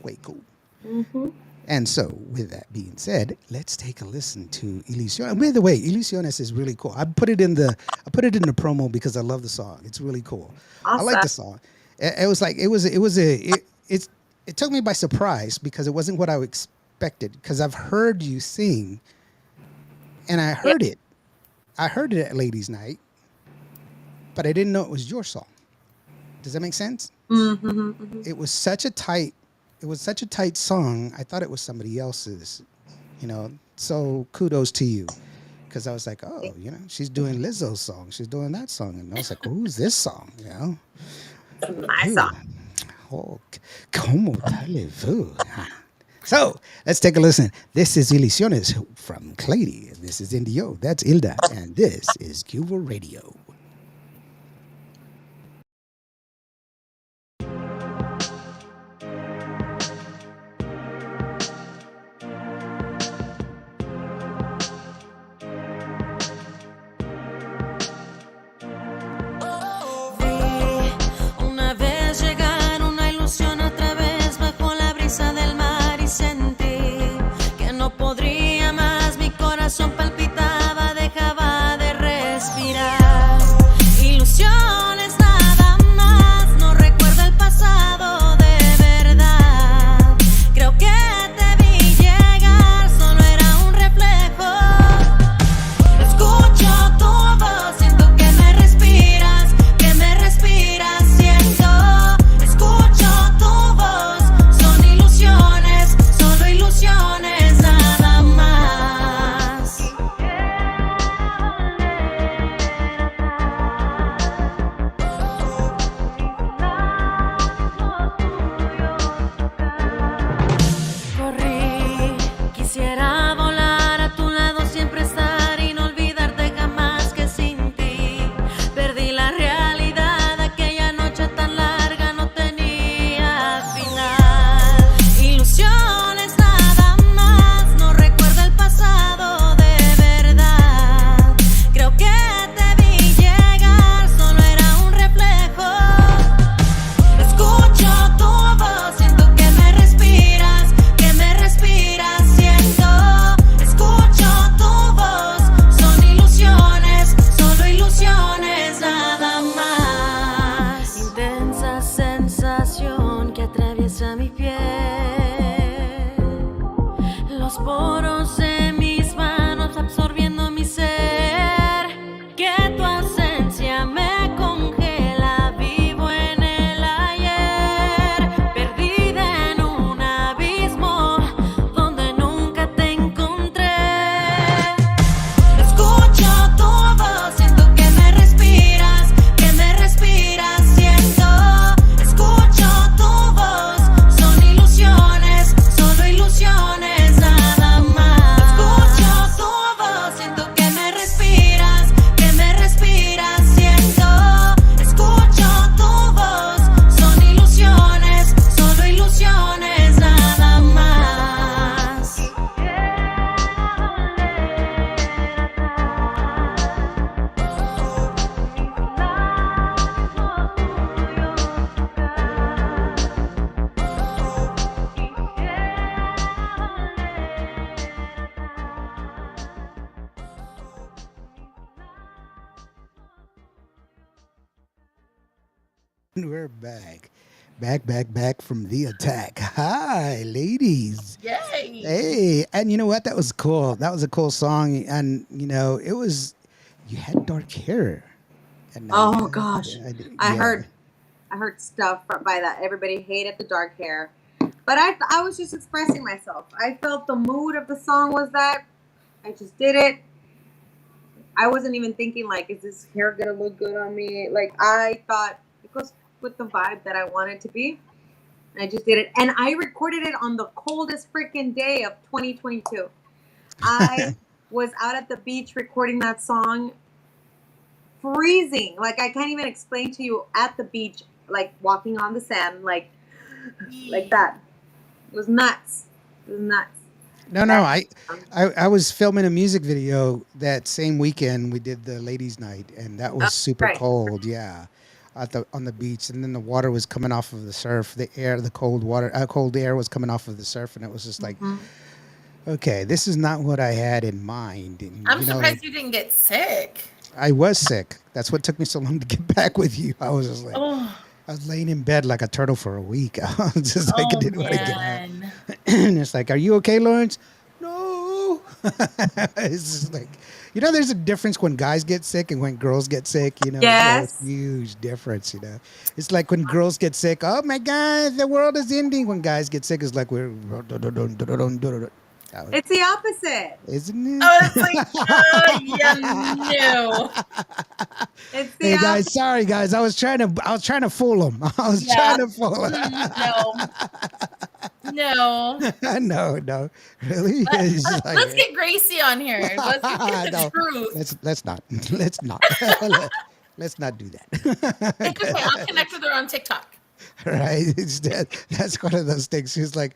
Way cool. Hmm. And so, with that being said, let's take a listen to Ilusiones. By the way, Ilusiones is really cool. I put it in the promo because I love the song. It's really cool. I like the song. It took me by surprise because it wasn't what I expected. Because I've heard you sing, and I heard it. I heard it at Ladies' Night, but I didn't know it was your song. Does that make sense? Mm-hmm. It was such a tight song. I thought it was somebody else's, So kudos to you. because I was like, oh, she's doing Lizzo's song, she's doing that song, and I was like, who's this song? My Who? song. Oh, como tal vu? So let's take a listen. This is Ilusiones from Cleiri. This is Indio. That's Ilda, and this is Cuba Radio. Vi una vez llegar una ilusión a través bajo la brisa del mar y sentí que no podría más, mi corazón palpitaba, dejaba de respirar. Ilusiones nada más, no recuerdo el pasado de verdad. Creo que te vi llegar, solo era un reflejo. Escucho tu voz, siento que me respiras, siento. Escucho tu voz, son ilusiones, solo ilusiones nada más. Corrí, quisiera volar a tu lado, siempre estar y no olvidarte jamás que sin ti perdí la realidad. Aquella noche tan larga no tenía final. Ilusiones nada más, no recuerdo el pasado de verdad. Creo que te vi llegar, solo era un reflejo. Escucho tu voz, siento que me respiras, siento. Escucho tu voz, son ilusiones, solo ilusiones nada más. Intensa sensación que atraviesa mi piel, los poros de mis manos absorbiendo mi ser. Que tu ausencia me congela, vivo en el ayer, perdida en un abismo donde nunca te encontré. Escucho tu voz, siento que me respiras, siento. Escucho tu voz, son ilusiones, solo ilusiones nada más. Escucho tu voz, siento que me respiras, siento. Escucho tu voz, son ilusiones, solo ilusiones nada más. We're back. Back from the attack. Hi, ladies. Yay. Hey, and you know what? That was cool. That was a cool song. And, it was, you had dark hair. And Oh gosh, I yeah. heard stuff by that. Everybody hated the dark hair, but I was just expressing myself. I felt the mood of the song was that. I just did it. I wasn't even thinking like, is this hair gonna look good on me? Like I thought it goes with the vibe that I want it to be. I just did it, and I recorded it on the coldest freaking day of 2022. I was out at the beach recording that song, freezing. Like I can't even explain to you at the beach, like walking on the sand, like that. It was nuts. It was nuts. No, I was filming a music video that same weekend. We did the ladies' night, and that was super right. cold. Yeah, on the beach, and then the water was coming off of the surf. The cold air was coming off of the surf, and it was just like, okay, this is not what I had in mind. And, I'm surprised you didn't get sick. I was sick. That's what took me so long to get back with you. I was just like, Oh, I was laying in bed like a turtle for a week. I was just like, I didn't want to get out. man. And it's like, are you okay, Lawrence? No. It's just like, there's a difference when guys get sick and when girls get sick. Yes. It's a huge difference. It's like when girls get sick, oh my God, the world is ending. When guys get sick, it's like we're. That was, It's the opposite. isn't I it? was like, yeah, no. It's the Hey guys, opposite. sorry guys. I was trying to fool him. I was Yeah. trying to fool No. No. him. No, no, really. It's just Let's like, get Gracie on here. Let's just get the no, truth. let's not, let's not, let's not do It's okay. I'll that. connect with her on TikTok. Right? It's that's one of those things. She's like,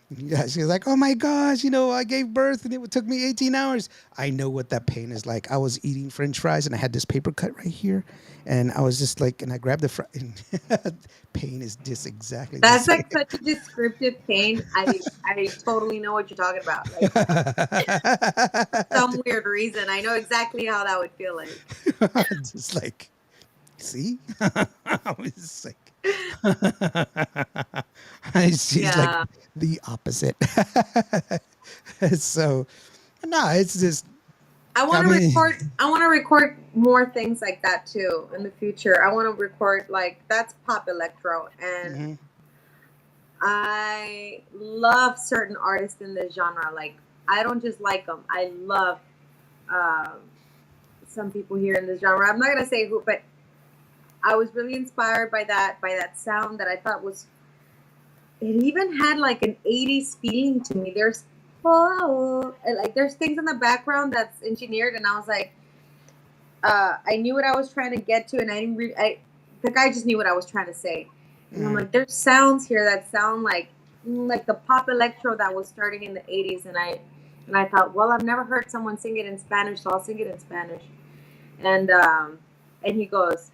yeah, she's like, oh my gosh, I gave birth and it took me 18 hours. I know what that pain is like. I was eating French fries and I had this paper cut right here, and I was just like, and I grabbed the and pain is just exactly the That's same. like such a descriptive pain. I totally know what you're talking about. Like some weird reason, I know exactly how that would feel like. Just like, see, I was just like, she's like Yeah. the opposite. So, no, it's just, I want I to mean, record. I want to record more things like that too in the future. I want to record like that's pop electro, and mhm, I love certain artists in this genre. Like I don't just like them. I love um, some people here in this genre. I'm not gonna say who, but I was really inspired by that sound that I thought was. It even had like an '80s feeling to me. There's and, like there's things in the background that's engineered, and I was like, I knew what I was trying to get to, and I didn't. The guy just knew what I was trying to say, and I'm mm, like, there's sounds here that sound like the pop electro that was starting in the '80s, and I thought, well, I've never heard someone sing it in Spanish, so I'll sing it in Spanish, and he goes,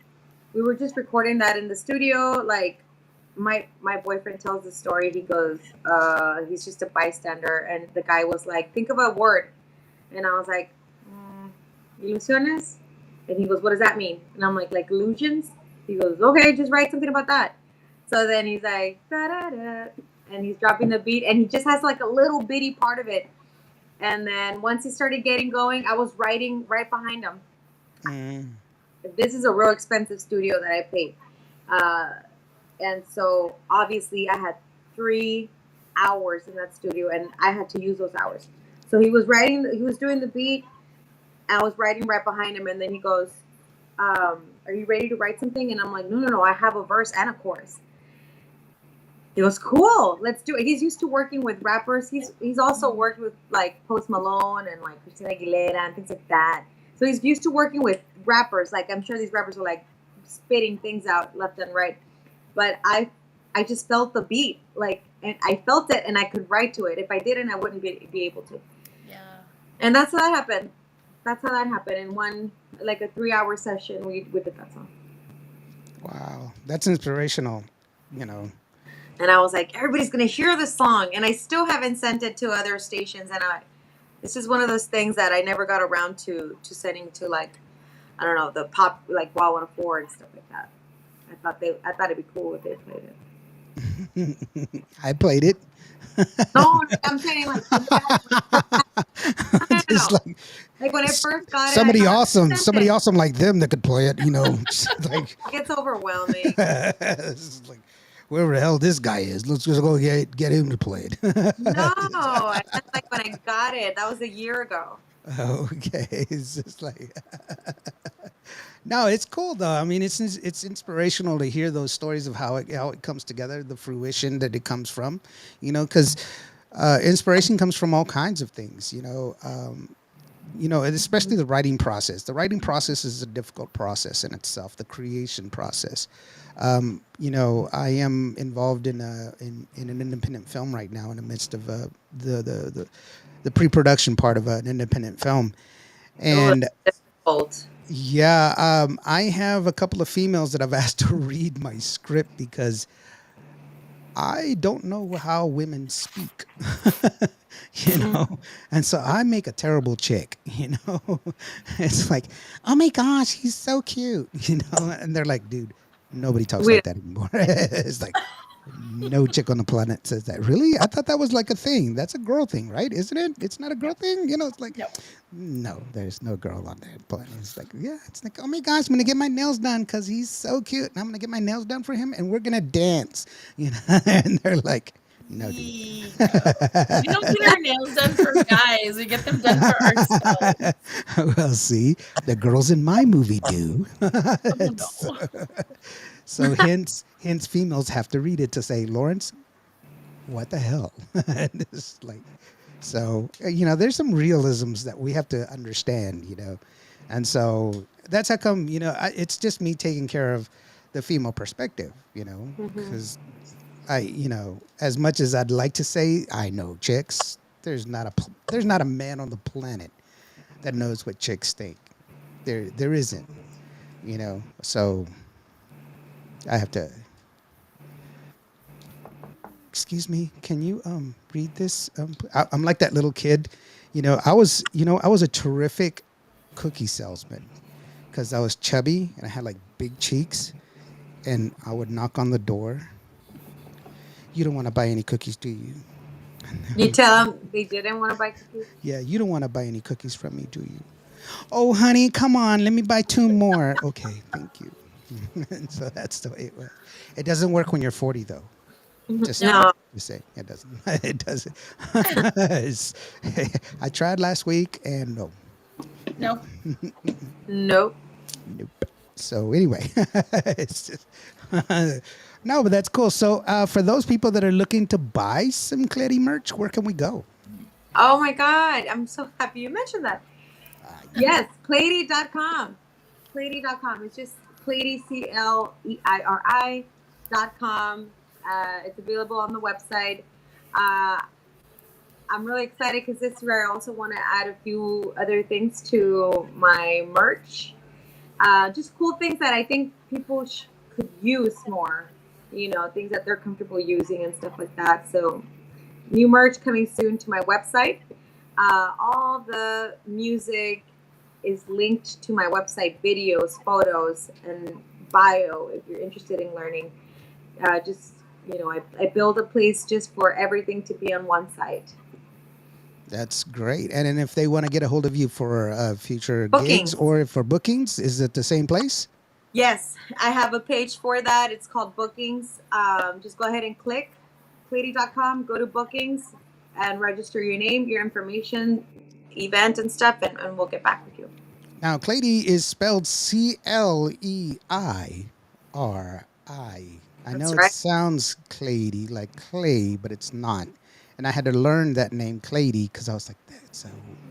we were just recording that in the studio, like. My boyfriend tells the story. He goes, he's just a bystander, and the guy was like, think of a word, and I was like, ilusiones, and he goes, what does that mean? And I'm like illusions. He goes, okay, just write something about that. So then he's like, da da da, and he's dropping the beat, and he just has like a little bitty part of it, and then once he started getting going, I was writing right behind him. mm, This is a real expensive studio that I paid. And so obviously I had 3 hours in that studio, and I had to use those hours. So he was doing the beat. I was writing right behind him, and then he goes, are you ready to write something? And I'm like, no, I have a verse and a chorus. He goes, cool, let's do it. He's used to working with rappers. He's also worked with like Post Malone and like Christina Aguilera and things like that. So he's used to working with rappers. Like I'm sure these rappers were like spitting things out left and right. But I just felt the beat, like, and I felt it, and I could write to it. If I didn't, I wouldn't be able to. Yeah. And that's how that happened. That's how that happened. In one, like a 3-hour session, we did that song. wow, that's inspirational. You know, And I was like, everybody's gonna hear this song, and I still haven't sent it to other stations. And this is one of those things that I never got around to sending to like, I don't know, the pop like Wow 104 and stuff like that. I thought it'd be cool if they played it. I played it. No, I'm saying like I don't It's know. like Like when I first got somebody it, I awesome, sent somebody it. awesome like them that could play it. Just like It gets overwhelming. it's just like wherever the hell this guy is, let's just go get him to play it. No, I meant like when I got it. That was a year ago. Okay, it's just like no, it's cool though. I mean, it's inspirational to hear those stories of how it comes together, the fruition that it comes from, because inspiration comes from all kinds of things, and especially the writing process. The writing process is a difficult process in itself. The creation process. I am involved in an independent film right now in the midst of the pre-production part of an independent film, Oh, and it's difficult. yeah, I have a couple of females that I've asked to read my script because I don't know how women speak, and so I make a terrible chick, It's like, oh my gosh, he's so cute, and they're like, dude, nobody talks We like that anymore. It's like, no chick on the planet says that. Really? I thought that was like a thing. That's a girl thing, right? Isn't it? It's not a girl thing? It's like, No. no, there's no girl on that planet. It's like, yeah, it's like, oh my gosh, I'm going to get my nails done because he's so cute. And I'm going to get my nails done for him and we're going to dance, And they're like, No, dude. Eek. We don't get our nails done for guys. We get them done for ourselves. Well, see, the girls in my movie do. Oh so, no. so hence females have to read it to say, Lawrence, what the hell? And it's like, so there's some realisms that we have to understand, and so that's how come it's just me taking care of the female perspective, Mm-hmm. because as much as I'd like to say I know chicks, there's not a man on the planet that knows what chicks think. There isn't, So I have to. Excuse me, can you read this? I'm like that little kid, I was a terrific cookie salesman because I was chubby and I had like big cheeks, and I would knock on the door. You don't want to buy any cookies, do you? You tell them they didn't want to buy cookies. Yeah, you don't want to buy any cookies from me, do you? Oh, honey, come on, let me buy two more. Okay, thank you. And so that's the way it works. It doesn't work when you're 40, though. Just, No, No, just say it doesn't. It doesn't. It's- I tried last week, and no, no. nope. nope. So anyway, it's just no, but that's cool. So for those people that are looking to buy some Cleiri merch, where can we go? Oh my God, I'm so happy you mentioned that. Yes, Cleiri.com. Cleiri.com. It's just Cleiri, Cleiri.com. It's available on the website. Uh, I'm really excited because this year I also want to add a few other things to my merch. Just cool things that I think people could use more. Things that they're comfortable using and stuff like that. So, new merch coming soon to my website. All the music is linked to my website, videos, photos, and bio if you're interested in learning. I build a place just for everything to be on one site. That's great. And then if they want to get a hold of you for future gigs Bookings. or for bookings, is it the same place? Yes, I have a page for that. It's called Bookings. Just go ahead and click Cleiri.com, go to Bookings, and register your name, your information, event, and stuff, and we'll get back with you. Now, Cleiri is spelled Cleiri. I know That's it right. sounds Clady, like clay, but it's not. And I had to learn that name Clady because I was like,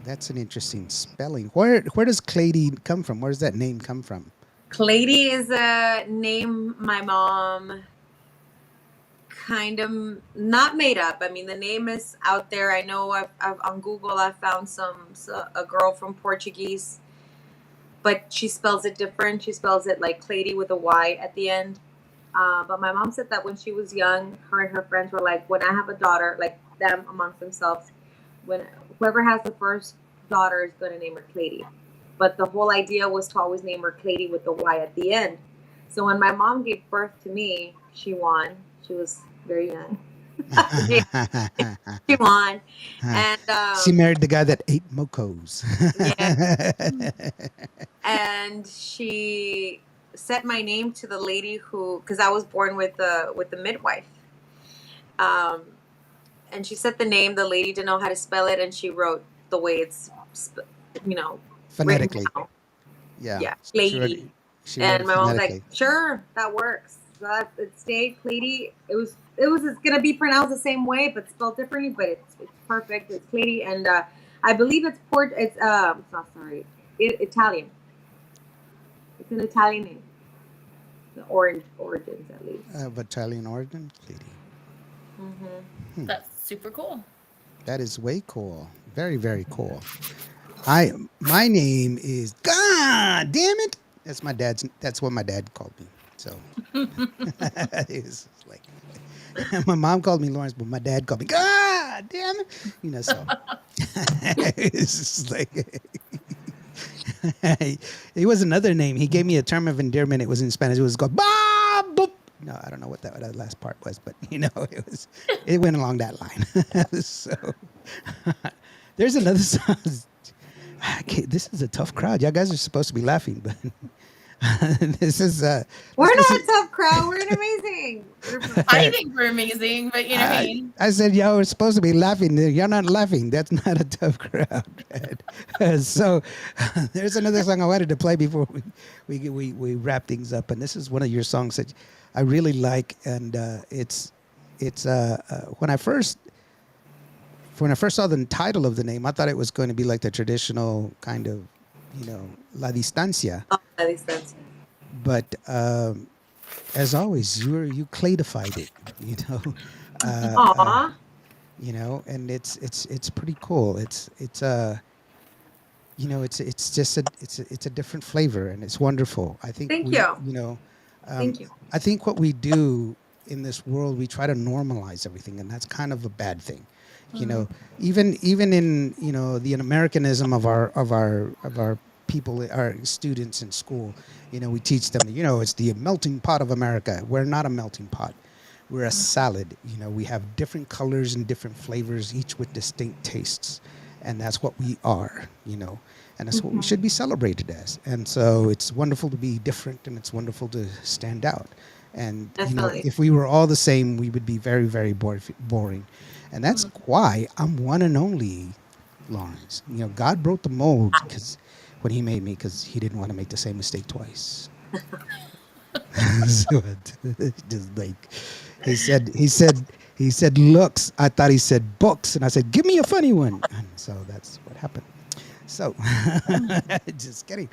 that's an interesting spelling. Where does Clady come from? Where does that name come from? Clady is a name my mom kind of not made up. I mean, the name is out there. I know I've on Google I found a girl from Portuguese, but she spells it different. She spells it like Clady with a Y at the end. But my mom said that when she was young, her and her friends were like, when I have a daughter, like them amongst themselves, when whoever has the first daughter is going to name her Clady. But the whole idea was to always name her Clady with the Y at the end. So when my mom gave birth to me, she won. She was very young. She won. And She married the guy that ate mocos. yeah, and she set my name to the lady who, because I was born with the midwife. Um, and she set the name. The lady didn't know how to spell it, and she wrote the way it's, written Phonetically. down. Yeah. Yeah, She wrote, Clady. she wrote And it my mom was like, phonetically. "Sure, that works." So it stayed Clady. It's gonna be pronounced the same way, but spelled differently. But it's perfect. It's Clady, and I believe it's Italian. It's an Italian name. The origins at least. Of Italian origin, Clady. Mm-hmm. That's super cool. That is way cool. Very, very cool. My name is God damn it. That's what my dad called me. So it's like my mom called me Lawrence, but my dad called me God damn it. So it's just like it was another name. He gave me a term of endearment. It was in Spanish. It was called Bob. Boop. No, I don't know what that last part was, but it went along that line. So there's another song. Okay, this is a tough crowd. Y'all guys are supposed to be laughing, but This is We're this not is a tough crowd. We're amazing. I think we're amazing, but you know what I mean? I said, y'all were supposed to be laughing. You're not laughing. That's not a tough crowd. So there's another song I wanted to play before we wrap things up. And this is one of your songs that I really like. And it's when I first saw the title of the name, I thought it was going to be like the traditional kind of, La Distancia. Oh, that makes sense. But as always, you cladified it, you know. Aw. And it's pretty cool. It's just it's a different flavor, and it's wonderful. I think Thank you. Thank you. I think what we do in this world, we try to normalize everything, and that's kind of a bad thing. Even in the Americanism of our people, our students in school, we teach them, it's the melting pot of America. We're not a melting pot. We're a salad. We have different colors and different flavors, each with distinct tastes. And that's what we are, and that's what we should be celebrated as. And so it's wonderful to be different, and it's wonderful to stand out. And, Definitely. if we were all the same, we would be very, very boring. And that's why I'm one and only Lawrence. God broke the mold when he made me, because he didn't want to make the same mistake twice. So just like he said looks. I thought he said books, and I said, give me a funny one. And so that's what happened. So just kidding.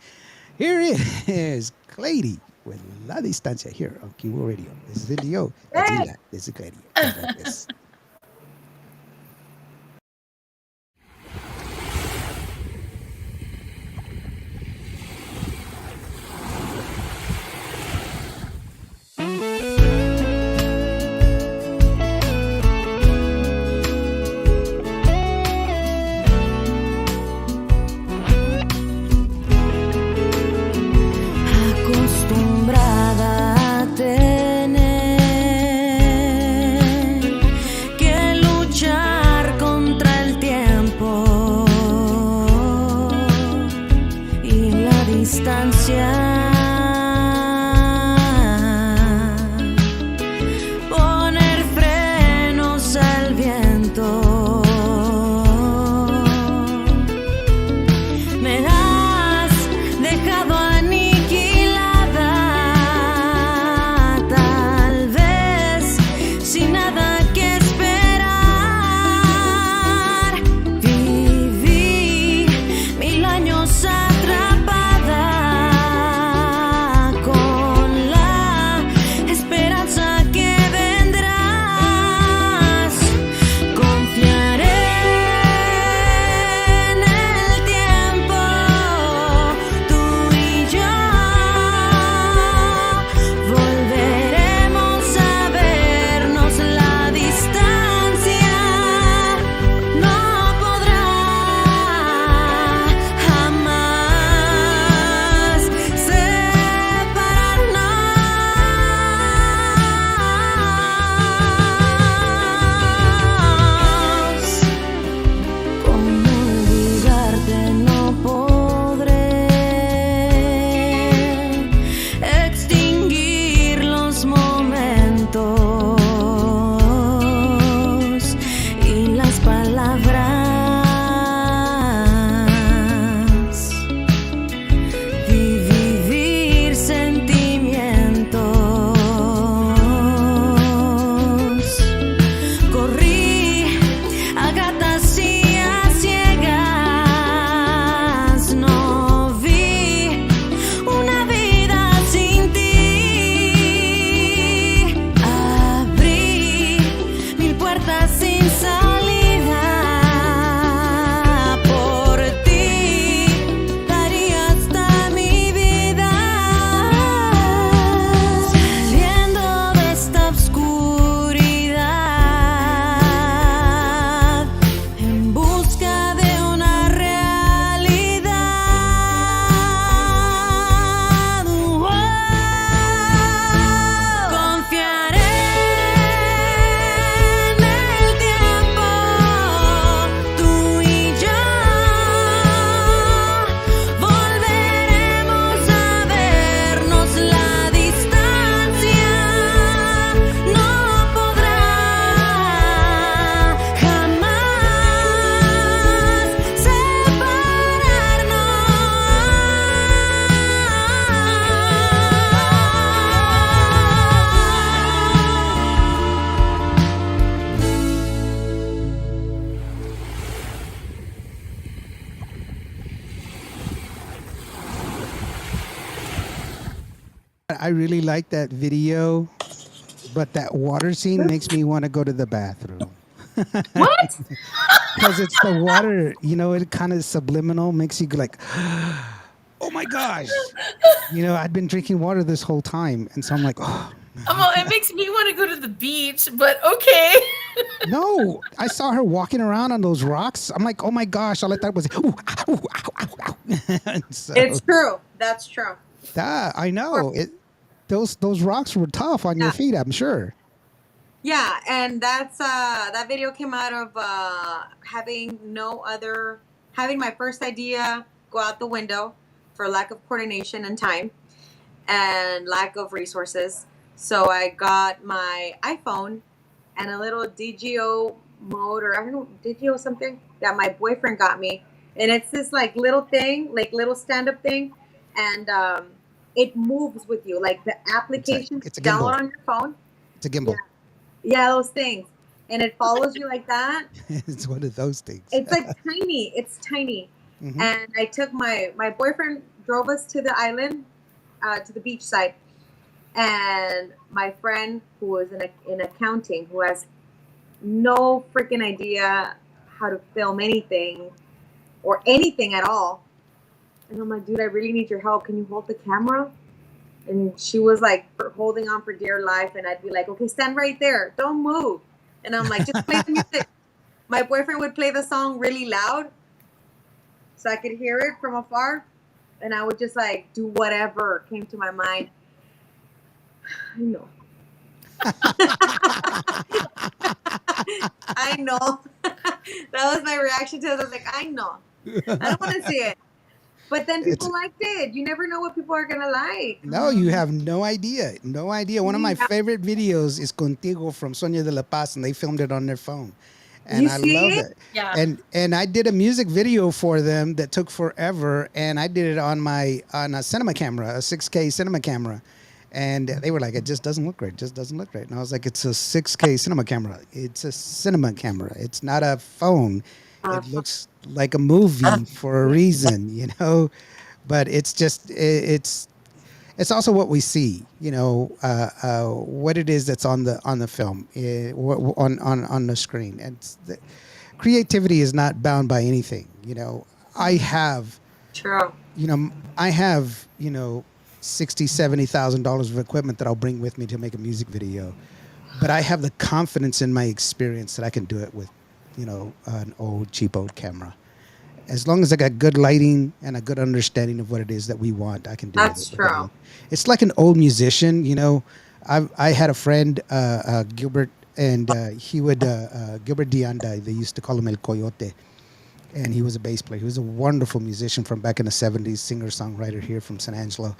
Here is Cleiri with La Distancia here on Cubo Radio. This is Video. This is Cleiri. Yes. Acostumbrada a tener I really like that video, but that water scene makes me want to go to the bathroom. What? Because it's the water, it kind of subliminal makes you go like, oh my gosh. I'd been drinking water this whole time. And so I'm like, oh, Well, it makes me want to go to the beach, but okay. no. I saw her walking around on those rocks. I'm like, oh my gosh. All I thought was, ooh, ow, ow, ow, ow. And so, It's true. That's true. I know. Those rocks were tough on your Yeah. feet, I'm sure. Yeah, and that video came out of having my first idea go out the window for lack of coordination and time and lack of resources. So I got my iPhone and a little DGO mode, or I don't know, DGO something that my boyfriend got me, and it's this like little thing, like little stand-up thing, and it moves with you, like the application it's a download gimbal. on your phone. It's a gimbal. Yeah, those things. And it follows you like that. It's one of those things. It's like tiny. It's tiny. Mhm. And I took my boyfriend drove us to the island, to the beach side. And my friend who was in accounting, who has no freaking idea how to film anything or anything at all. And I'm like, dude, I really need your help. Can you hold the camera? And she was like holding on for dear life. And I'd be like, okay, stand right there. Don't move. And I'm like, just play the music. My boyfriend would play the song really loud so I could hear it from afar. And I would just like do whatever came to my mind. I know. I know. That was my reaction to it. I was like, I know. I don't want to see it. But then It's people liked it. You never know what people are going to like. no, you have no idea. No idea. One of my Yeah. favorite videos is Contigo from Sonia de la Paz, and they filmed it on their phone. And You I see love it? it. Yeah. And I did a music video for them that took forever, and I did it on a cinema camera, a 6K cinema camera. And they were like, it just doesn't look right. It just doesn't look right. And I was like, it's a 6K cinema camera. It's a cinema camera. It's not a phone. It looks like a movie for a reason. But it's just it's also what we see, what it is that's on the film, on the screen. And creativity is not bound by anything. I have True. I have, $60,000-$70,000 of equipment that I'll bring with me to make a music video. But I have the confidence in my experience that I can do it with, an cheap old camera. As long as I got good lighting and a good understanding of what it is that we want, I can do That's it. true. It's like an old musician, I had a friend, Gilbert, and Gilbert Dianda, they used to call him El Coyote. And he was a bass player. He was a wonderful musician from back in the 70s, singer-songwriter here from San Angelo.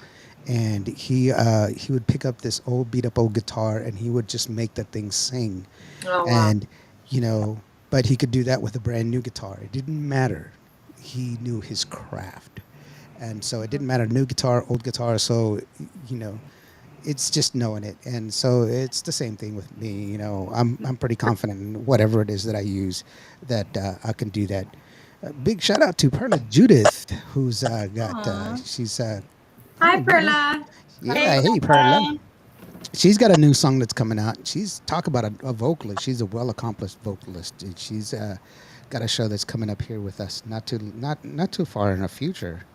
And he would pick up this old beat-up old guitar, and he would just make that thing sing. Oh, wow. And, but he could do that with a brand new guitar. It didn't matter. He knew his craft. And so it didn't matter, new guitar, old guitar. So, it's just knowing it. And so it's the same thing with me. I'm pretty confident in whatever it is that I use, that I can do that. Big shout out to Perla Judith, who's she's Hi, Perla. yeah, hey Perla. She's got a new song that's coming out. She's talk about a vocalist. She's a well accomplished vocalist. She's got a show that's coming up here with us, not too far in the future,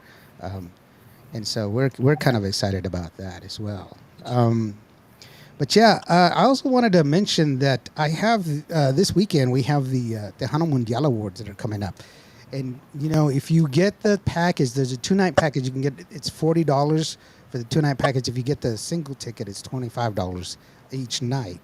and so we're kind of excited about that as well. But yeah, I also wanted to mention that I have this weekend we have the Tejano Mundial Awards that are coming up. And if you get the package, there's a 2-night package. You can get it's $40 for the 2-night package. If you get the single ticket, it's $25 each night,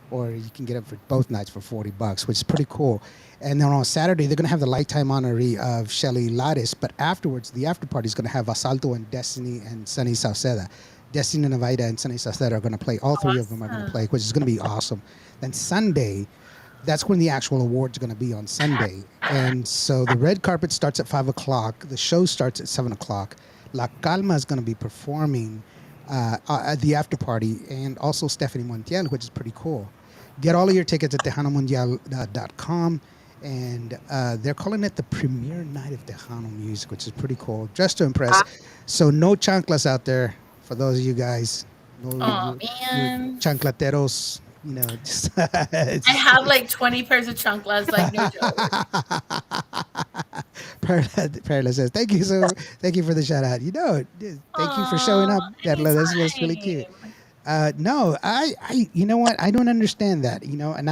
or you can get it for both nights for $40, which is pretty cool. And then on Saturday, they're gonna have the lifetime honoree of Shelly Lares, but afterwards, the after party is gonna have Asalto and Destiny and Sunny Sauceda. Destiny Navaida and Sunny Sauceda are gonna play. All three of them are gonna play, which is gonna be awesome. Then Sunday, that's when the actual awards are going to be on Sunday. And so the red carpet starts at 5 o'clock. The show starts at 7 o'clock. La Calma is going to be performing at the after party, and also Stephanie Montiel, which is pretty cool. Get all of your tickets at tejanomundial.com. And they're calling it the premiere night of Tejano music, which is pretty cool. Just to impress. So no chanclas out there for those of you guys. No, Oh your man. chanclateros. You know, just, I it's have like 20 pairs of chanclas, like no joke. Perla says, thank you for the shout out. You know, thank you for showing Oh, up, Perla. That's really cute. anytime. No, you know what? I don't understand that. You know, and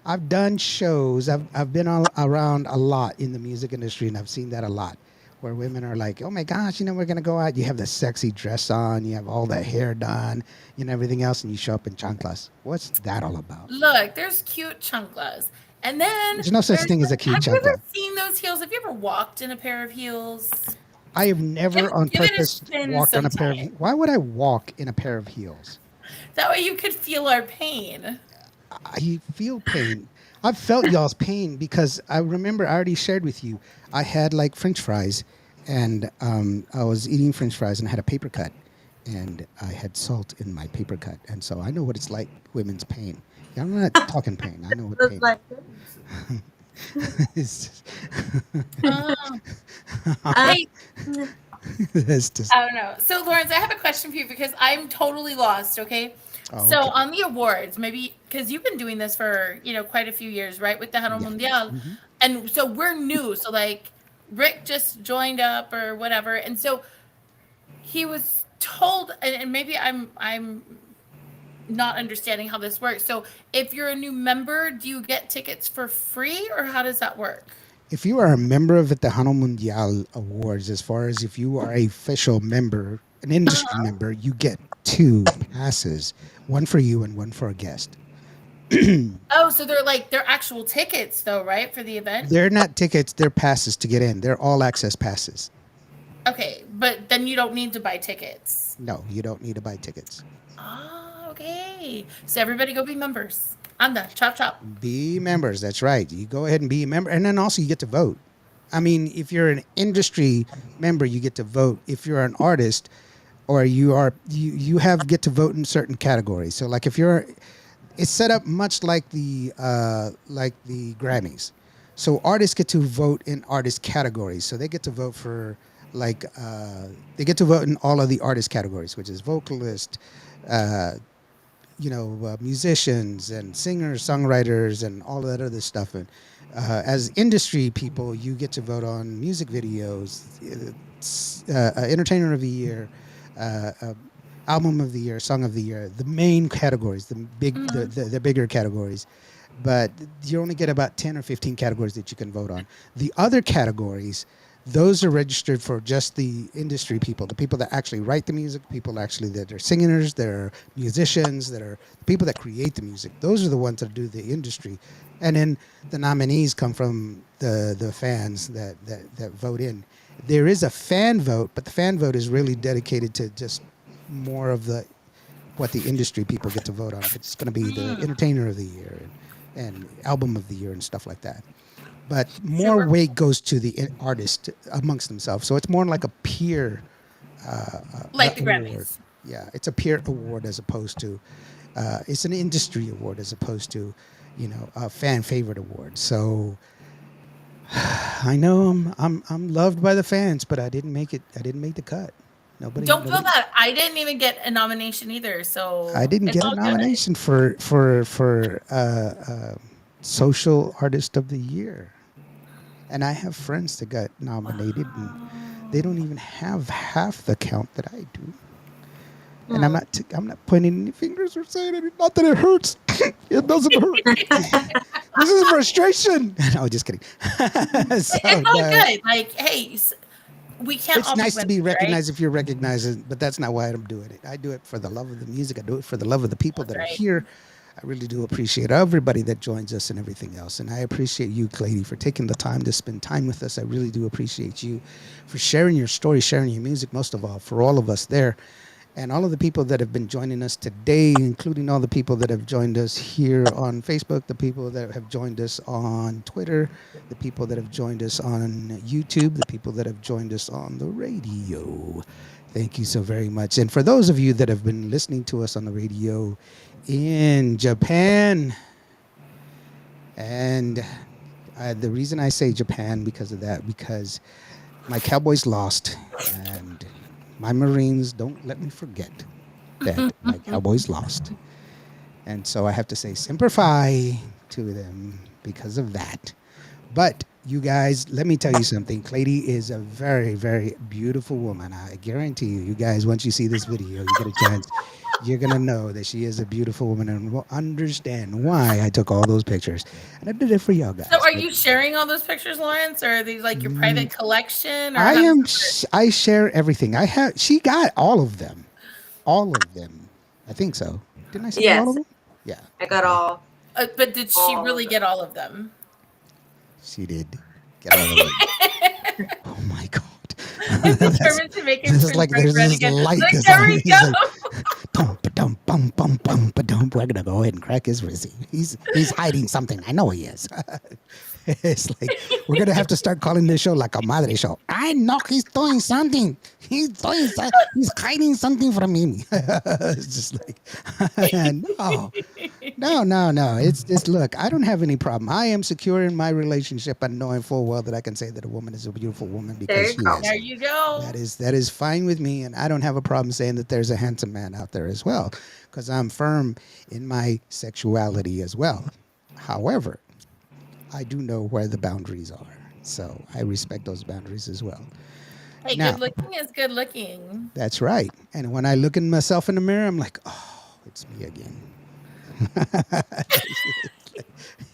I've done shows. I've been all around a lot in the music industry, and I've seen that a lot, where women are like, "Oh my gosh, you know, we're gonna go out. You have the sexy dress on, you have all the hair done, you know, everything else, and you show up in chanclas. What's that all about? Look, there's cute chanclas. And then There's no such there's thing as a like, cute have you ever chancla. seen those heels? Have you ever walked in a pair of heels? I have never on Give it a purpose spin walked on a pair of. sometime. Why would I walk in a pair of heels? That way you could feel our pain. I feel pain. I've felt y'all's pain because I remember I already shared with you. I had like French fries, and I was eating French fries and I had a paper cut, and I had salt in my paper cut, and so I know what it's like. Women's pain. Yeah, I'm not talking pain. I know what Looks pain like is. Oh, uh, hey, It's just. I don't know. So, Lawrence, I have a question for you because I'm totally lost. Okay. Oh, So, okay. on the awards, maybe because you've been doing this for quite a few years, right, with Tejano Yeah. Mundial, Hmm. and so we're new. So, like, Rick just joined up or whatever, and so he was told, and maybe I'm not understanding how this works. So, if you're a new member, do you get tickets for free, or how does that work? If you are a member of the Tejano Mundial Awards, as far as if you are a official member, an industry Uh-huh. member, you get two passes, one for you and one for a guest. Oh, so they're actual tickets though, right, for the event? They're not tickets, they're passes to get in. They're all access passes. Okay, but then you don't need to buy tickets. No, you don't need to buy tickets. Oh, okay. So everybody go be members. Anda, chop chop. Be members, that's right. You go ahead and be a member. And then also you get to vote. I mean, if you're an industry member, you get to vote. If you're an artist or you have get to vote in certain categories. So like if you're it's set up much like the Grammys. So artists get to vote in artist categories. So they get to vote for like they get to vote in all of the artist categories, which is vocalist, uh, musicians and singers, songwriters, and all of that other stuff. And as industry people, you get to vote on music videos, entertainer of the year, album of the year, song of the year, the main categories, the bigger categories. But you only get about 10 or 15 categories that you can vote on. The other categories, those are registered for just the industry people, the people that actually write the music, people actually that are singers, that are musicians, that are people that create the music. Those are the ones that do the industry. And then the nominees come from the fans that vote in. There is a fan vote, but the fan vote is really dedicated to just more of the what the industry people get to vote on. If it's going to be the entertainer of the year and album of the year and stuff like that. But more Super. weight goes to the artist amongst themselves. So it's more like a peer Like the award. Grammys. Yeah, it's a peer award as opposed to it's an industry award as opposed to a fan favorite award. So I know I'm loved by the fans, but I didn't make it. I didn't make the cut. Don't feel Nobody. that. I didn't even get a nomination either, I so didn't it's get a all good. nomination for social artist of the year, and I have friends that got nominated, and they don't even have half the count that I do. And hmm. I'm not pointing any fingers or saying anything. Not that it hurts. It doesn't hurt. This is frustration. No, just kidding. So It's all no, good. Like, hey, we can't it's all be nice to be winners, right? recognized if you're recognized, but that's not why I'm doing it. I do it for the love of the music. I do it for the love of the people That's that are right. here. I really do appreciate everybody that joins us and everything else. And I appreciate you, Cleiri, for taking the time to spend time with us. I really do appreciate you for sharing your story, sharing your music, most of all, for all of us there. And all of the people that have been joining us today, including all the people that have joined us here on Facebook, the people that have joined us on Twitter, the people that have joined us on YouTube, the people that have joined us on the radio. Thank you so very much. And for those of you that have been listening to us on the radio in Japan, and the reason I say Japan because of that, because my Cowboys lost and my Marines don't let me forget. that my Cowboys lost. And so I have to say Semper Fi to them because of that. But you guys, let me tell you something. Cleiri is a very, very beautiful woman. I guarantee you, you guys, once you see this video, you get a chance, you're going to know that she is a beautiful woman and will understand why I took all those pictures. And I did it for y'all So guys. are But you sharing all those pictures, Lawrence, or are these like your private collection, or I how does am, it work? I share everything. She got all of them. All of them. I think so. Didn't I send you all of Yes, them? Yeah. I got Okay. But did she all of really them. get all of them? She did get all of them. Oh my god. I'm That's determined to make him this is turn like bright there's red this again. light Look, that's there on. we He's like, go. dum dum bum bum bum dum. We're gonna go ahead and crack his Rizzy. He's hiding something. I know he is. It's like we're gonna have to start calling this show like a madre show. I know he's doing something. He's hiding something from me. It's just like no. No, no, no. It's just look, I don't have any problem. I am secure in my relationship and knowing full well that I can say that a woman is a beautiful woman There because you she go. is. There you go. That is fine with me, and I don't have a problem saying that there's a handsome man out there as well, because I'm firm in my sexuality as well. However, I do know where the boundaries are, so I respect those boundaries as well. Hey, good Now, looking is good looking. that's right. And when I look at myself in the mirror, I'm like, oh, it's me again.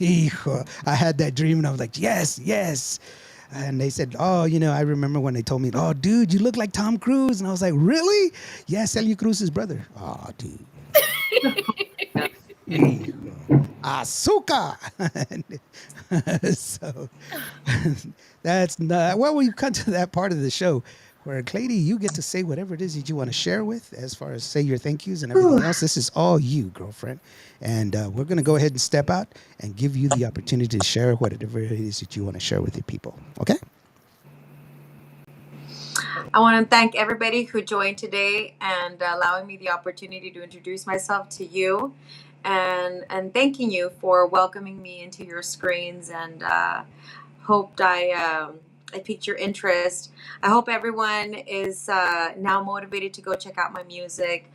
Hijo. I had that dream and I was like, yes, yes. And they said, oh, I remember when they told me, oh, dude, you look like Tom Cruise. And I was like, really? Yeah, Celia Cruz's brother. Oh, dude. Hijo. Azúcar. So that's not, well, we've come to that part of the show where, Cleiri, you get to say whatever it is that you want to share with as far as say your thank yous and everything else. This is all you, girlfriend. And we're going to go ahead and step out and give you the opportunity to share whatever it is that you want to share with the people. Okay? I want to thank everybody who joined today and allowing me the opportunity to introduce myself to you, and thanking you for welcoming me into your screens, and hoped I piqued your interest. I hope everyone is now motivated to go check out my music.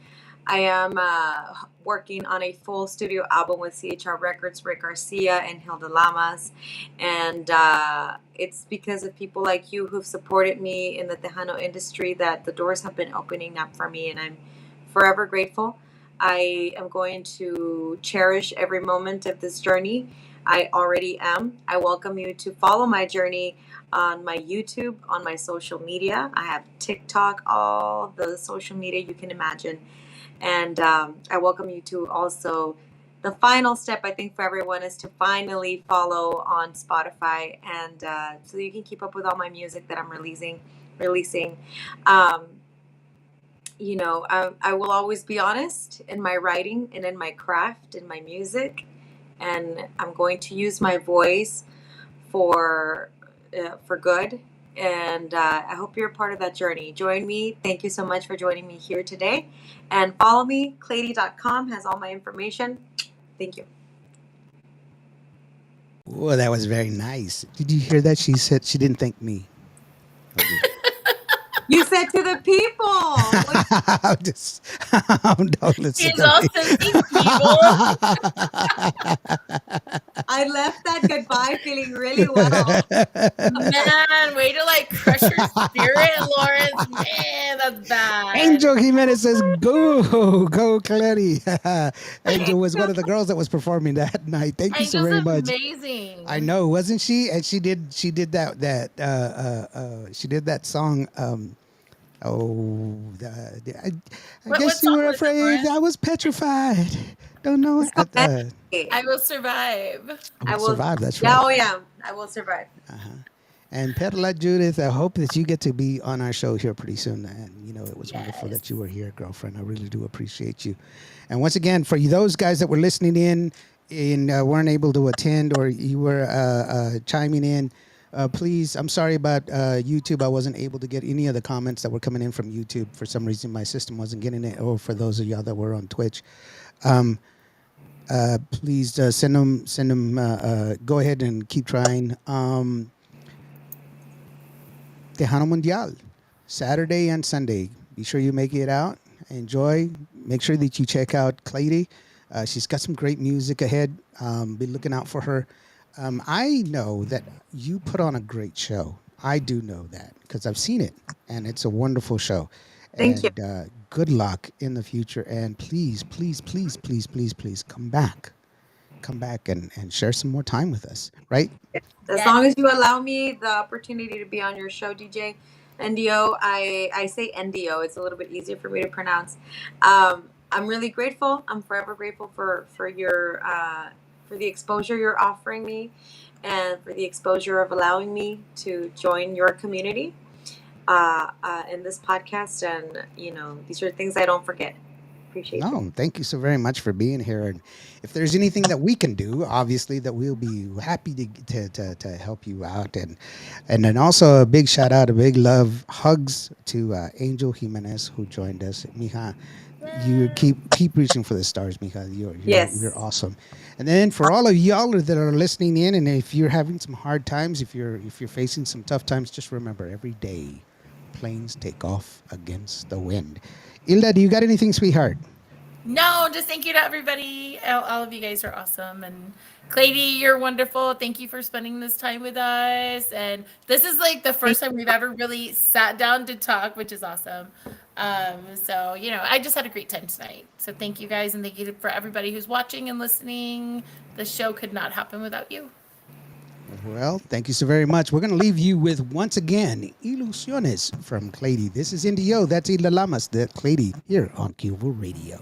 I am working on a full studio album with CHR Records, Rick Garcia and Hilda Lamas. And it's because of people like you who've supported me in the Tejano industry that the doors have been opening up for me. And I'm forever grateful. I am going to cherish every moment of this journey. I already am. I welcome you to follow my journey on my YouTube, on my social media. I have TikTok, all the social media you can imagine. And I welcome you to also, the final step, I think, for everyone is to finally follow on Spotify, and so you can keep up with all my music that I'm releasing. Um, I will always be honest in my writing and in my craft, in my music, and I'm going to use my voice for good. And I hope you're a part of that journey. Join me. Thank you so much for joining me here today. And follow me. Cleiri.com has all my information. Thank you. Oh, that was very nice. Did you hear that? She said she didn't thank me. Okay. You said to the people. Don't listen He's to all me. sensitive people. I left that goodbye feeling really well. Man, way to like crush your spirit, Lawrence. Man, that's bad. Angel Jimenez says, go, Cleiri. Angel was one of the girls that was performing that night. Thank you so Angel's very much. amazing. I know, wasn't she? And she did that she did that song. I What guess you song were was it, afraid. Lawrence? I was petrified. Don't know. It's called I Meditate. will survive. I will survive. That's Yeah, right. oh yeah. I will survive. And Petla Judith, I hope that you get to be on our show here pretty soon. And it was wonderful Yes. that you were here, girlfriend. I really do appreciate you. And once again, for those guys that were listening in and weren't able to attend, or you were chiming in, please, I'm sorry about YouTube. I wasn't able to get any of the comments that were coming in from YouTube. For some reason, my system wasn't getting it. Or for those of y'all that were on Twitch, please send them. Go ahead and keep trying. Tejano Mundial, Saturday and Sunday. Be sure you make it out enjoy. Make sure that you check out Cleiri. She's got some great music ahead. Be looking out for her. I know that you put on a great show. I do know that because I've seen it, and it's a wonderful show. Thank you. And good luck in the future. And please, please, please, please, please, please come back. Come back and share some more time with us, right? As Yes. long as you allow me the opportunity to be on your show, DJ NDO, I say NDO. It's a little bit easier for me to pronounce. I'm really grateful. I'm forever grateful for your for the exposure you're offering me, and for the exposure of allowing me to join your community in this podcast. And these are things I don't forget. Appreciate you. No, thank you so very much for being here. And if there's anything that we can do, obviously, that we'll be happy to help you out. And then also a big shout out, a big love, hugs to Angel Jimenez who joined us. Mija, you keep reaching for the stars, Mija. You're Yes. awesome. And then for all of y'all that are listening in, and if you're having some hard times, if you're facing some tough times, just remember every day planes take off against the wind. Ilda, do you got anything, sweetheart? No, just thank you to everybody. All of you guys are awesome. And Clady, you're wonderful. Thank you for spending this time with us. And this is like the Thank first time we've ever really sat down to talk, which is awesome. So, I just had a great time tonight. So thank you guys. And thank you for everybody who's watching and listening. The show could not happen without you. Well, thank you so very much. We're going to leave you with, once again, Ilusiones from Clady. This is Indio. That's Ilda Lamas, the Clady, here on Cuba Radio.